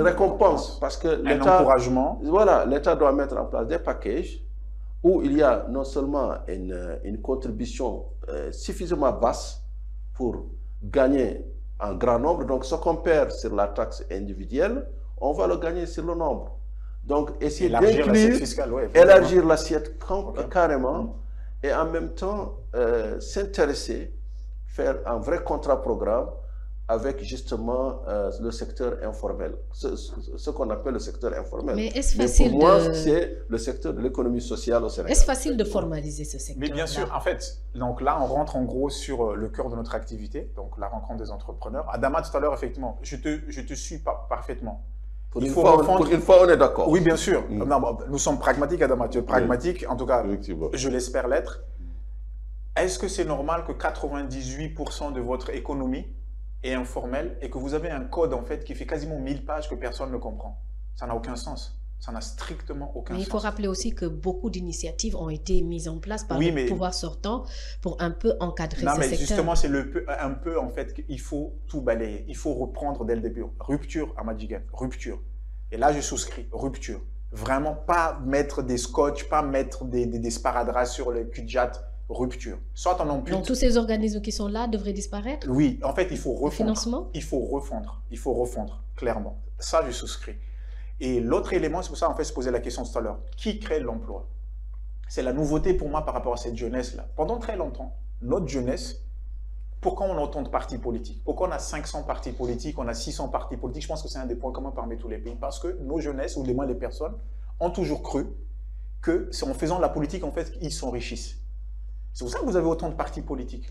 récompense, parce que l'État, encouragement. Voilà, l'État doit mettre en place des packages où il y a non seulement une contribution suffisamment basse pour gagner un grand nombre. Donc, ce qu'on perd sur la taxe individuelle, on va le gagner sur le nombre. Donc, essayer d'inclure, élargir l'assiette carrément, et en même temps s'intéresser, faire un vrai contrat-programme avec justement le secteur informel, ce qu'on appelle le secteur informel. Mais est-ce facile pour moi, c'est le secteur de l'économie sociale au Sénégal. Est-ce facile de formaliser ce secteur? Mais bien sûr, en fait, donc là, on rentre en gros sur le cœur de notre activité, donc la rencontre des entrepreneurs. Adama, tout à l'heure, effectivement, je te suis parfaitement. Pour une fois, on est d'accord. Oui, bien sûr. Non, nous sommes pragmatiques, Adama. Tu es pragmatique, en tout cas, je l'espère l'être. Est-ce que c'est normal que 98% de votre économie est informelle et que vous avez un code en fait qui fait quasiment 1000 pages que personne ne comprend? Ça n'a aucun sens. Ça n'a strictement aucun Mais sens. il faut rappeler aussi que beaucoup d'initiatives ont été mises en place par Oui, le mais pouvoir sortant pour un peu encadrer non, ce mais secteur. justement, c'est un peu, en fait, qu'il faut tout balayer. Il faut reprendre dès le début. Rupture, Amadjigan, rupture. Et là, je souscris, rupture. Vraiment, pas mettre des scotch, pas mettre des sparadraps sur le cul-de-jatte, rupture. Soit on ampute. Donc tous ces organismes qui sont là devraient disparaître? Oui, en fait, il faut Le refondre. financement? Il faut refondre, clairement. Ça, je souscris. Et l'autre élément, c'est pour ça, en fait, se poser la question tout à l'heure. Qui crée l'emploi? C'est la nouveauté pour moi par rapport à cette jeunesse-là. Pendant très longtemps, notre jeunesse, pourquoi on a autant de partis politiques? Pourquoi on a 500 partis politiques, on a 600 partis politiques? Je pense que c'est un des points communs parmi tous les pays. Parce que nos jeunesses, ou du moins les personnes, ont toujours cru que c'est en faisant de la politique, en fait, ils s'enrichissent. C'est pour ça que vous avez autant de partis politiques.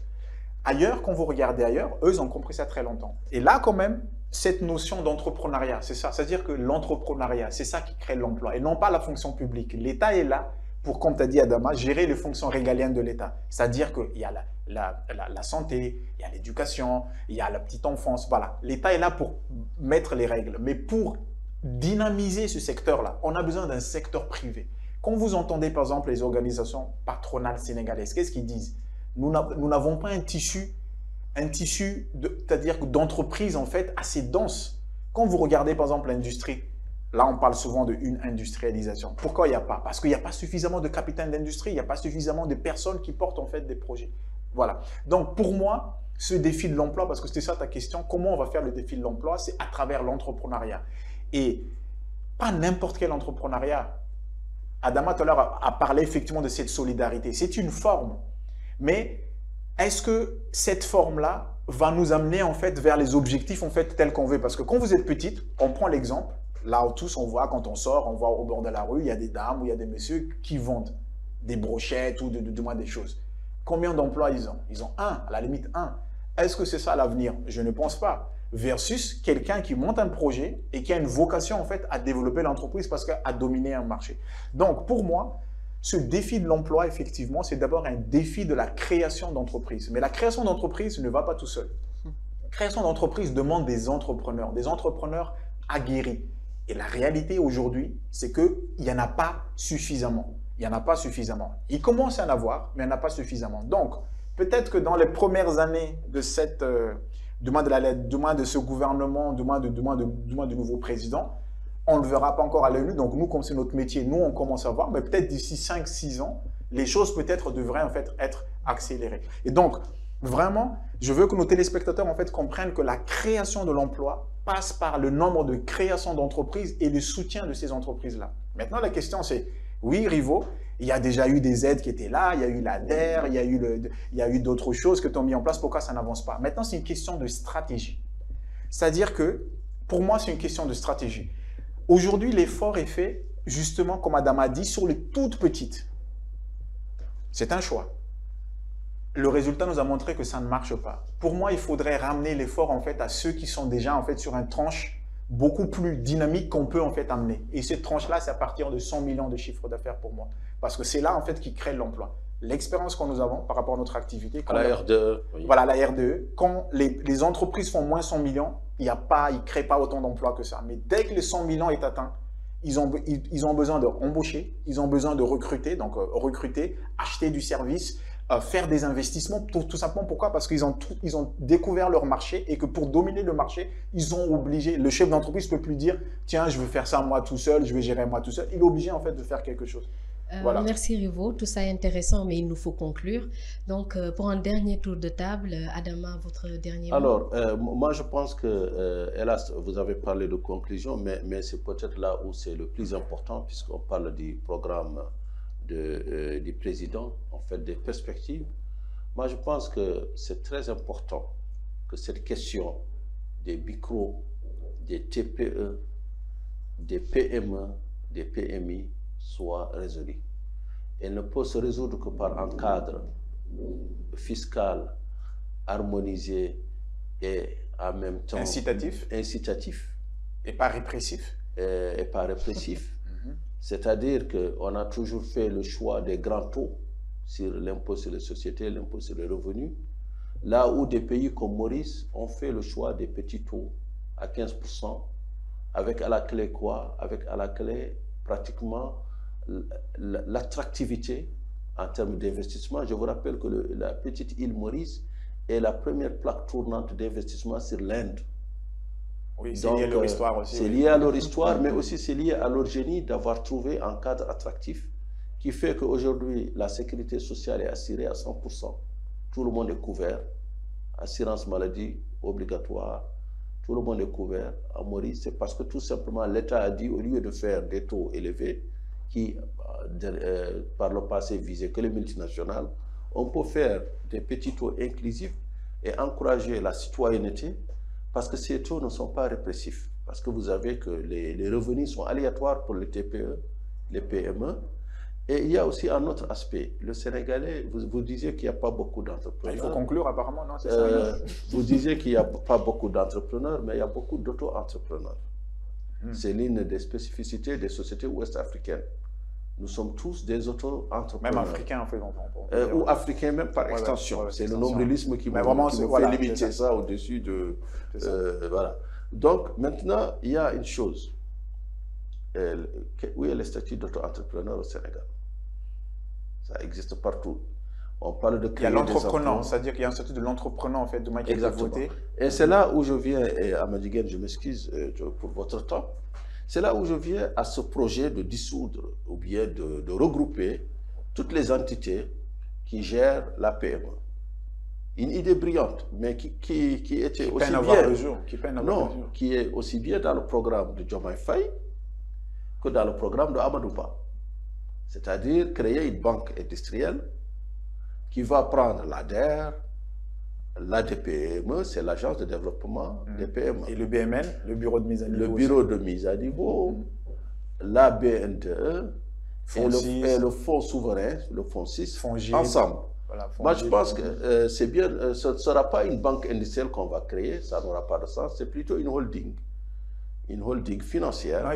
Ailleurs, quand vous regardez ailleurs, eux, ils ont compris ça très longtemps. Et là, quand même, cette notion d'entrepreneuriat, c'est ça. C'est-à-dire que l'entrepreneuriat, c'est ça qui crée l'emploi et non pas la fonction publique. L'État est là pour, comme tu as dit Adama, gérer les fonctions régaliennes de l'État. C'est-à-dire qu'il y a la santé, il y a l'éducation, il y a la petite enfance. Voilà, l'État est là pour mettre les règles. Mais pour dynamiser ce secteur-là, on a besoin d'un secteur privé. Quand vous entendez, par exemple, les organisations patronales sénégalaises, qu'est-ce qu'ils disent? Nous n'avons pas un tissu c'est-à-dire d'entreprise en fait assez dense. Quand vous regardez par exemple l'industrie, là on parle souvent d'une industrialisation. Pourquoi il n'y a pas? Parce qu'il n'y a pas suffisamment de capitaines d'industrie, il n'y a pas suffisamment de personnes qui portent en fait des projets. Voilà. Donc pour moi, ce défi de l'emploi, parce que c'était ça ta question, comment on va faire le défi de l'emploi? C'est à travers l'entrepreneuriat. Et pas n'importe quel entrepreneuriat. Adama tout à l'heure a parlé effectivement de cette solidarité. C'est une forme. Mais est-ce que cette forme-là va nous amener en fait vers les objectifs en fait tels qu'on veut? Parce que quand vous êtes petite, on prend l'exemple, là où tous on voit quand on sort, on voit au bord de la rue, il y a des dames ou il y a des messieurs qui vendent des brochettes ou du moins des choses. Combien d'emplois ils ont? Ils ont un, à la limite un. Est-ce que c'est ça l'avenir? Je ne pense pas. Versus quelqu'un qui monte un projet et qui a une vocation en fait à développer l'entreprise parce qu'à dominer un marché. Donc pour moi, ce défi de l'emploi, effectivement, c'est d'abord un défi de la création d'entreprise. Mais la création d'entreprise ne va pas tout seul. La création d'entreprise demande des entrepreneurs aguerris. Et la réalité aujourd'hui, c'est qu'il n'y en a pas suffisamment. Il n'y en a pas suffisamment. Il commence à en avoir, mais il n'y en a pas suffisamment. Donc, peut-être que dans les premières années de de ce gouvernement, du nouveau président, on ne le verra pas encore à l'œil nu. Donc nous, comme c'est notre métier, nous, on commence à voir. Mais peut-être d'ici 5-6 ans, les choses peut-être devraient en fait être accélérées. Et donc, vraiment, je veux que nos téléspectateurs en fait comprennent que la création de l'emploi passe par le nombre de créations d'entreprises et le soutien de ces entreprises-là. Maintenant, la question c'est, oui, Rivo, il y a déjà eu des aides qui étaient là, il y a eu l'ADER, il y a eu d'autres choses qui ont mis en place. Pourquoi ça n'avance pas? Maintenant, c'est une question de stratégie. C'est-à-dire que, pour moi, c'est une question de stratégie. Aujourd'hui, l'effort est fait, justement, comme Adama a dit, sur les toutes petites. C'est un choix. Le résultat nous a montré que ça ne marche pas. Pour moi, il faudrait ramener l'effort en fait à ceux qui sont déjà en fait sur une tranche beaucoup plus dynamique qu'on peut en fait amener. Et cette tranche-là, c'est à partir de 100 millions de chiffre d'affaires pour moi. Parce que c'est là en fait qui crée l'emploi. L'expérience que nous avons par rapport à notre activité. À la RDE. Oui. Voilà, la RDE. Quand les entreprises font moins 100 millions, ils ne créent pas autant d'emplois que ça. Mais dès que les 100 millions est atteint, ils ont besoin d'embaucher, ils ont besoin de recruter, donc recruter, acheter du service, faire des investissements, tout simplement. Pourquoi? Parce qu'ils ont découvert leur marché et que pour dominer le marché, ils ont obligé, le chef d'entreprise ne peut plus dire « Tiens, je veux faire ça moi tout seul, je vais gérer moi tout seul ». Il est obligé en fait de faire quelque chose. Voilà. Merci Rivo, tout ça est intéressant, mais il nous faut conclure. Donc, pour un dernier tour de table, Adama, votre dernier mot. Alors, moi je pense que, hélas, vous avez parlé de conclusion, mais c'est peut-être là où c'est le plus important, puisqu'on parle du programme du président, en fait, des perspectives. Moi je pense que c'est très important que cette question des micros, des TPE, des PME, des PMI, soit résolue. Elle ne peut se résoudre que par un cadre fiscal harmonisé et en même temps incitatif et pas répressif. C'est-à-dire qu'on a toujours fait le choix des grands taux sur l'impôt sur les sociétés, l'impôt sur les revenus, là où des pays comme Maurice ont fait le choix des petits taux à 15%, avec à la clé quoi? Avec à la clé pratiquement l'attractivité en termes d'investissement. Je vous rappelle que la petite île Maurice est la première plaque tournante d'investissement sur l'Inde. Oui, c'est lié à leur histoire aussi. C'est lié à leur histoire, mais aussi c'est lié à leur génie d'avoir trouvé un cadre attractif qui fait qu'aujourd'hui, la sécurité sociale est assurée à 100%. Tout le monde est couvert. Assurance maladie obligatoire. Tout le monde est couvert à Maurice. C'est parce que tout simplement, l'État a dit, au lieu de faire des taux élevés, qui par le passé visaient que les multinationales, on peut faire des petits taux inclusifs et encourager la citoyenneté, parce que ces taux ne sont pas répressifs. Parce que vous avez que les revenus sont aléatoires pour les TPE, les PME. Et il y a aussi un autre aspect. Le Sénégalais, vous disiez qu'il n'y a pas beaucoup d'entrepreneurs. Il faut conclure apparemment, non? Ça, vous disiez qu'il n'y a pas beaucoup d'entrepreneurs, mais il y a beaucoup d'auto-entrepreneurs. C'est l'une des spécificités des sociétés ouest-africaines. Nous sommes tous des auto-entrepreneurs. Même africains, en fait. Ou africains même par extension. C'est le nombrilisme qui me voilà, fait limiter ça au-dessus de... voilà. Donc, maintenant, il y a une chose. Où est le statut d'auto-entrepreneur au Sénégal? Ça existe partout. On parle de créer il y a l'entrepreneur, c'est-à-dire qu'il y a un statut de l'entrepreneur, en fait, de qui est voté. Et c'est là où je viens, et Amadigen, je m'excuse pour votre temps, c'est là où je viens à ce projet de dissoudre ou bien de regrouper toutes les entités qui gèrent la PME. Une idée brillante, mais qui était aussi bien... qui est aussi bien dans le programme de Diomaye Faye que dans le programme de Amadou Ba. C'est-à-dire créer une banque industrielle qui va prendre l'ADER, l'ADPME, c'est l'agence de développement des PME. Et le BMN, le bureau de mise à niveau. Le bureau de mise à niveau, la BNDE et le fonds souverain, le fonds 6, ensemble. Voilà, moi, je pense que c'est bien, ce ne sera pas une banque industrielle qu'on va créer, ça n'aura pas de sens, c'est plutôt une holding financière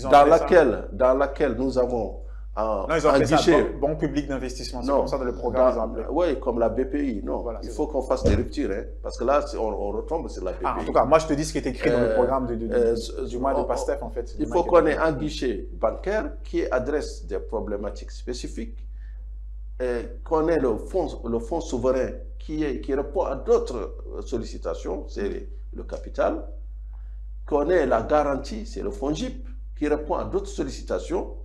dans laquelle nous avons ils ont appelé ça banque publique d'investissement. C'est comme ça dans le programme. Oui, comme la BPI. Non, voilà, il faut qu'on fasse des ruptures, hein, parce que là, on retombe sur la BPI. En tout cas, moi, je te dis ce qui est écrit dans le programme du mois de PASTEF, en fait. Il faut qu'on ait un guichet bancaire qui adresse des problématiques spécifiques, qu'on ait le fonds souverain qui répond à d'autres sollicitations, c'est le capital, qu'on ait la garantie, c'est le fonds GIP, qui répond à d'autres sollicitations.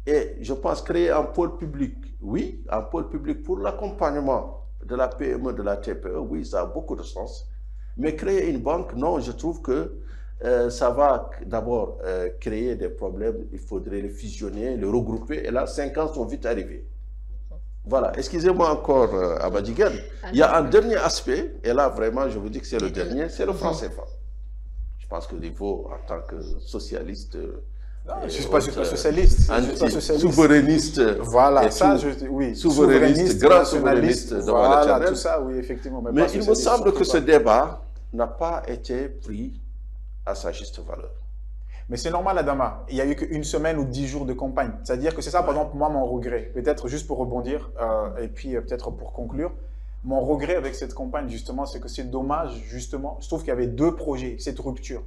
Et je pense créer un pôle public, oui, un pôle public pour l'accompagnement de la PME, de la TPE, oui, ça a beaucoup de sens. Mais créer une banque, non, je trouve que ça va d'abord créer des problèmes, il faudrait les fusionner, les regrouper, et là, 5 ans sont vite arrivés. Voilà, excusez-moi encore, Abadigan. Il y a un dernier aspect, et là, vraiment, je vous dis que c'est le dernier, c'est le franc CFA. Je pense qu'il faut, en tant que socialiste... Non, je ne suis pas socialiste. Souverainiste. Voilà, ça, oui. Souverainiste, grand souverainiste. Voilà, tout ça, oui, effectivement. Mais il me semble que ce débat n'a pas été pris à sa juste valeur. Mais c'est normal, Adama. Il n'y a eu qu'une semaine ou 10 jours de campagne. C'est-à-dire que c'est ça, par exemple, moi, mon regret. Peut-être juste pour rebondir, et puis peut-être pour conclure. Mon regret avec cette campagne, justement, c'est que c'est dommage, justement. Je trouve qu'il y avait 2 projets, cette rupture.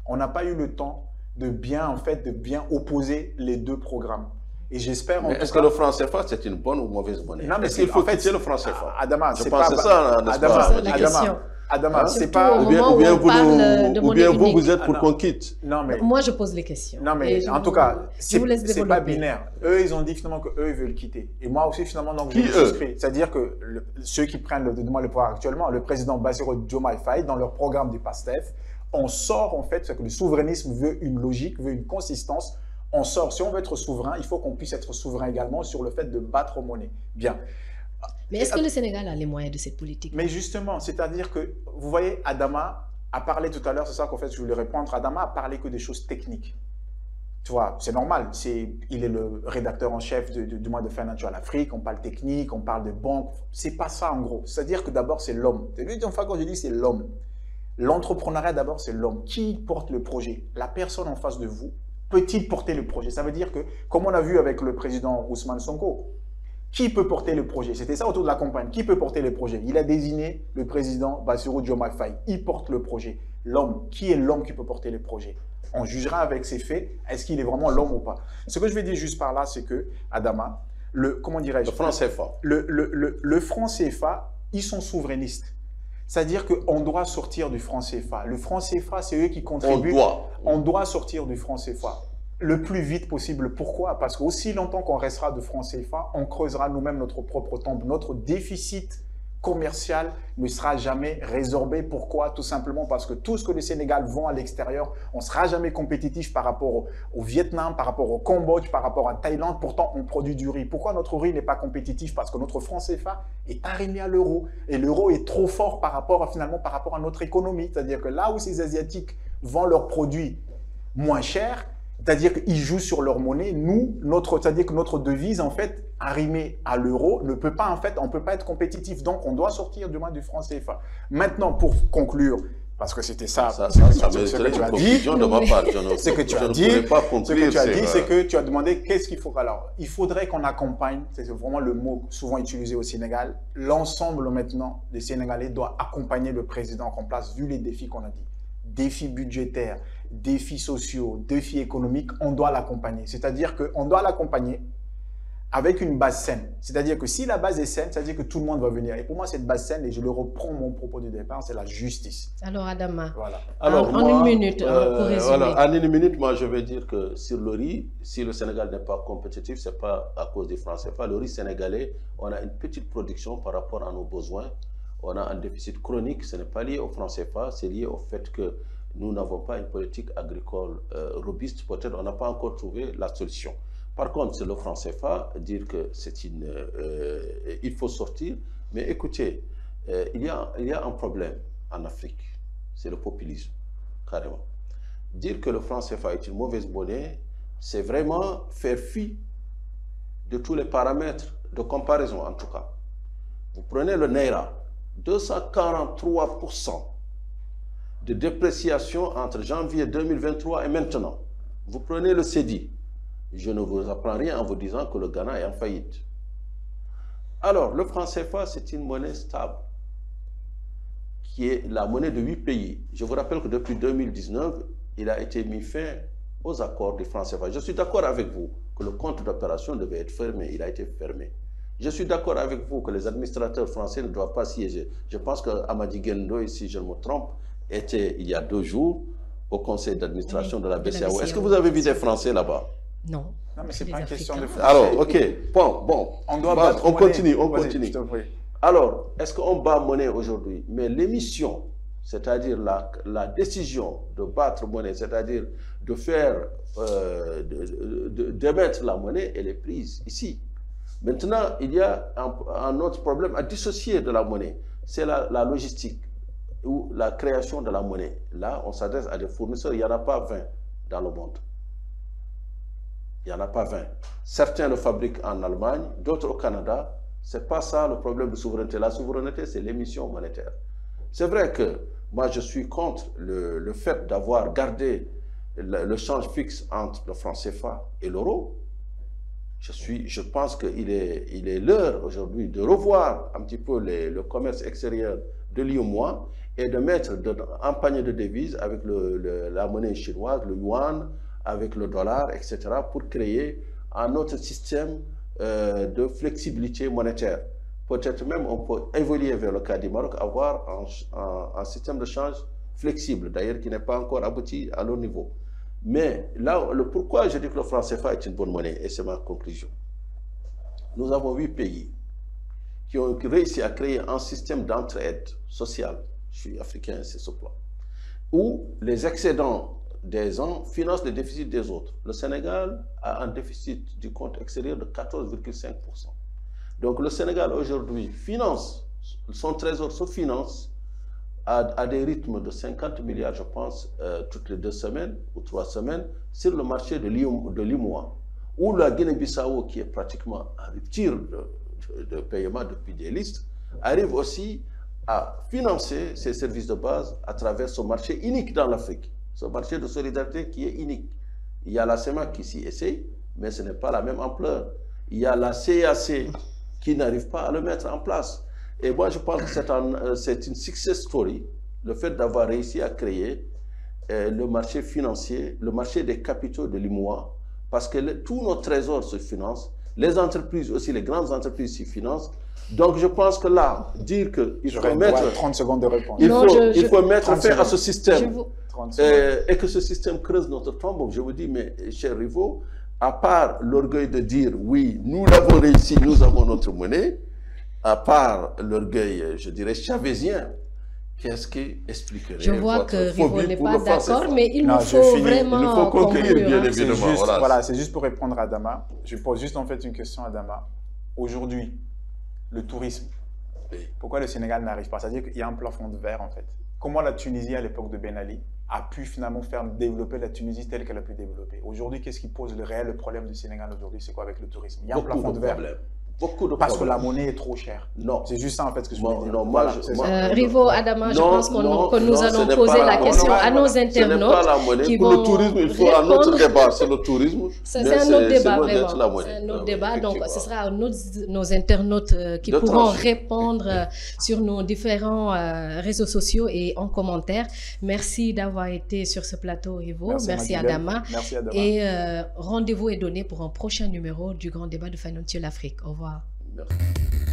On n'a pas eu le temps de bien opposer les 2 programmes. Et j'espère... Mais est-ce que le franc CFA, c'est une bonne ou mauvaise monnaie? Non, mais est-ce qu'il faut quitter le franc CFA? Adama, c'est pas ça, Adama, c'est pas... Ou bien vous êtes pour qu'on quitte. Non, mais... Moi, je pose les questions. Non, mais en tout cas, c'est pas binaire. Eux, ils ont dit finalement qu'eux, ils veulent quitter. Et moi aussi, finalement, donc, je souscris. C'est-à-dire que ceux qui prennent le pouvoir actuellement, le président Bassirou Diomaye Faye, dans leur programme du PASTEF, on sort en fait, parce que le souverainisme veut une logique, veut une consistance. On sort, si on veut être souverain, il faut qu'on puisse être souverain également sur le fait de battre monnaie. Bien. Mais est-ce que le Sénégal a les moyens de cette politique? Mais justement, c'est-à-dire que, vous voyez, Adama a parlé tout à l'heure, c'est ça qu'en fait je voulais répondre, Adama a parlé que des choses techniques. Tu vois, c'est normal, il est le rédacteur en chef du mois de Financial Afrique, on parle technique, on parle de banque, c'est pas ça en gros. C'est-à-dire que d'abord c'est l'homme. C'est lui, une fois quand je dis c'est l'homme. L'entrepreneuriat, d'abord, c'est l'homme. Qui porte le projet? La personne en face de vous peut-il porter le projet? Ça veut dire que, comme on a vu avec le président Ousmane Sonko, qui peut porter le projet? C'était ça autour de la campagne. Qui peut porter le projet? Il a désigné le président Bassirou Diomaye Faye. Il porte le projet. L'homme, qui est l'homme qui peut porter les projets? On jugera avec ses faits, est-ce qu'il est vraiment l'homme ou pas? Ce que je veux dire juste par là, c'est que, Adama, comment dirais-je? Le franc CFA. Le franc CFA, ils sont souverainistes. C'est-à-dire qu'on doit sortir du franc CFA. Le franc CFA, c'est eux qui contribuent. On doit sortir du franc CFA le plus vite possible. Pourquoi? Parce qu'aussi longtemps qu'on restera de franc CFA, on creusera nous-mêmes notre propre tombe. Notre déficit commercial ne sera jamais résorbé. Pourquoi? Tout simplement parce que tout ce que le Sénégal vend à l'extérieur, on ne sera jamais compétitif par rapport au Vietnam, par rapport au Cambodge, par rapport à Thaïlande. Pourtant, on produit du riz. Pourquoi notre riz n'est pas compétitif? Parce que notre franc CFA est arrimé à l'euro. Et l'euro est trop fort par rapport à notre économie. C'est-à-dire que là où ces Asiatiques vendent leurs produits moins chers, c'est-à-dire qu'ils jouent sur leur monnaie. Nous, c'est-à-dire que notre devise, en fait, arrimée à l'euro, ne peut pas, en fait, on ne peut pas être compétitif. Donc, on doit sortir du moins du franc CFA. Maintenant, pour conclure, parce que c'était ça, ce que tu as dit, ce que tu as dit, c'est que tu as demandé qu'est-ce qu'il faut. Alors, il faudrait qu'on accompagne, c'est vraiment le mot souvent utilisé au Sénégal, l'ensemble maintenant des Sénégalais doit accompagner le président en place, vu les défis qu'on a dit. Défis budgétaires, défis sociaux, défis économiques, on doit l'accompagner. C'est-à-dire qu'on doit l'accompagner avec une base saine. C'est-à-dire que si la base est saine, c'est-à-dire que tout le monde va venir. Et pour moi, cette base saine, et je le reprends mon propos du départ, c'est la justice. Alors, Adama, voilà. Alors, en une minute, pour résumer. Voilà, en une minute, moi, je vais dire que sur le riz, si le Sénégal n'est pas compétitif, ce n'est pas à cause des francs CFA. Le riz sénégalais, on a une petite production par rapport à nos besoins. On a un déficit chronique, ce n'est pas lié au franc CFA, c'est lié au fait que nous n'avons pas une politique agricole robuste. Peut-être on n'a pas encore trouvé la solution. Par contre, c'est le franc CFA, dire que c'est il faut sortir. Mais écoutez, il y a un problème en Afrique, c'est le populisme, carrément. Dire que le franc CFA est une mauvaise monnaie, c'est vraiment faire fi de tous les paramètres de comparaison, en tout cas. Vous prenez le Naira, 243% de dépréciation entre janvier 2023 et maintenant. Vous prenez le CEDI. Je ne vous apprends rien en vous disant que le Ghana est en faillite. Alors, le franc CFA, c'est une monnaie stable, qui est la monnaie de 8 pays. Je vous rappelle que depuis 2019, il a été mis fin aux accords du franc CFA. Je suis d'accord avec vous que le compte d'opération devait être fermé. Il a été fermé. Je suis d'accord avec vous que les administrateurs français ne doivent pas siéger. Je pense que Amadi Gendo, si je ne me trompe, était il y a 2 jours au conseil d'administration de la BCEAO. Est-ce que vous avez vu des Français là-bas? Non. Non, mais c'est pas une question de Français. Alors, ok. Bon. On continue. Alors, est-ce qu'on bat monnaie aujourd'hui? Mais l'émission, c'est-à-dire la décision de battre monnaie, c'est-à-dire de faire, d'émettre la monnaie, elle est prise ici. Maintenant, il y a un autre problème à dissocier de la monnaie, c'est la logistique ou la création de la monnaie. Là, on s'adresse à des fournisseurs, il n'y en a pas 20 dans le monde. Il n'y en a pas 20. Certains le fabriquent en Allemagne, d'autres au Canada. Ce n'est pas ça le problème de souveraineté. La souveraineté, c'est l'émission monétaire. C'est vrai que moi, je suis contre le fait d'avoir gardé le change fixe entre le franc CFA et l'euro. Je pense qu'il est l'heure aujourd'hui de revoir un petit peu le commerce extérieur de l'UEMOA et de mettre un panier de devises avec la monnaie chinoise, le yuan, avec le dollar, etc., pour créer un autre système de flexibilité monétaire. Peut-être même on peut évoluer vers le cas du Maroc, avoir un système de change flexible, d'ailleurs qui n'est pas encore abouti à leur niveau. Mais là, pourquoi je dis que le franc CFA est une bonne monnaie, et c'est ma conclusion. Nous avons 8 pays qui ont réussi à créer un système d'entraide sociale, je suis africain, c'est ce plan, où les excédents des uns financent les déficits des autres. Le Sénégal a un déficit du compte extérieur de 14,5%. Donc le Sénégal aujourd'hui finance, son trésor se finance à des rythmes de 50 milliards, je pense, toutes les 2 semaines ou 3 semaines, sur le marché de l'UEMOA, où la Guinée-Bissau, qui est pratiquement en rupture de paiement depuis des listes, arrive aussi à financer ses services de base à travers ce marché unique dans l'Afrique, ce marché de solidarité qui est unique. Il y a la CEMAC qui s'y essaye, mais ce n'est pas la même ampleur. Il y a la CAC qui n'arrive pas à le mettre en place. Et moi, je pense que c'est une success story le fait d'avoir réussi à créer le marché financier, le marché des capitaux de l'IMOA, parce que tous nos trésors se financent, les entreprises aussi, les grandes entreprises s'y financent. Donc je pense que là, dire qu'il faut mettre 30 secondes de réponse. Il faut mettre fin à ce système et que ce système creuse notre tombe. Je vous dis, mais chers rivaux, à part l'orgueil de dire oui, nous l'avons réussi, nous avons notre monnaie, à part l'orgueil, je dirais, chavésien, qu'est-ce qui expliquerait Je vois que Rivaux n'est pas d'accord, CFA. mais il nous faut vraiment il nous faut conclure, bien C'est évidemment. juste, voilà, c'est juste pour répondre à Adama. Je pose juste en fait une question à Adama. Aujourd'hui, le tourisme, pourquoi le Sénégal n'arrive pas? C'est-à-dire qu'il y a un plafond de verre en fait. Comment la Tunisie à l'époque de Ben Ali a pu finalement faire développer la Tunisie telle qu'elle a pu développer? Aujourd'hui, qu'est-ce qui pose le réel problème du Sénégal aujourd'hui? C'est quoi avec le tourisme? Il y a un plafond de verre. Beaucoup de Parce problèmes. que la monnaie est trop chère. Non. C'est juste ça en fait ce que je voulais dire. Non, voilà, Rivaux, Adama, je pense que nous allons poser la question à nos internautes. Ce n'est pas la monnaie. Pour le tourisme, il faut un autre débat. C'est le tourisme. C'est un autre débat, vraiment. C'est un autre débat. Donc, ce sera nos internautes qui pourront répondre sur nos différents réseaux sociaux et en commentaire. Merci d'avoir été sur ce plateau, Rivaux. Merci Adama. Merci Adama. Et rendez-vous est donné pour un prochain numéro du Grand Débat de Financial Afrique. Au revoir. Merci.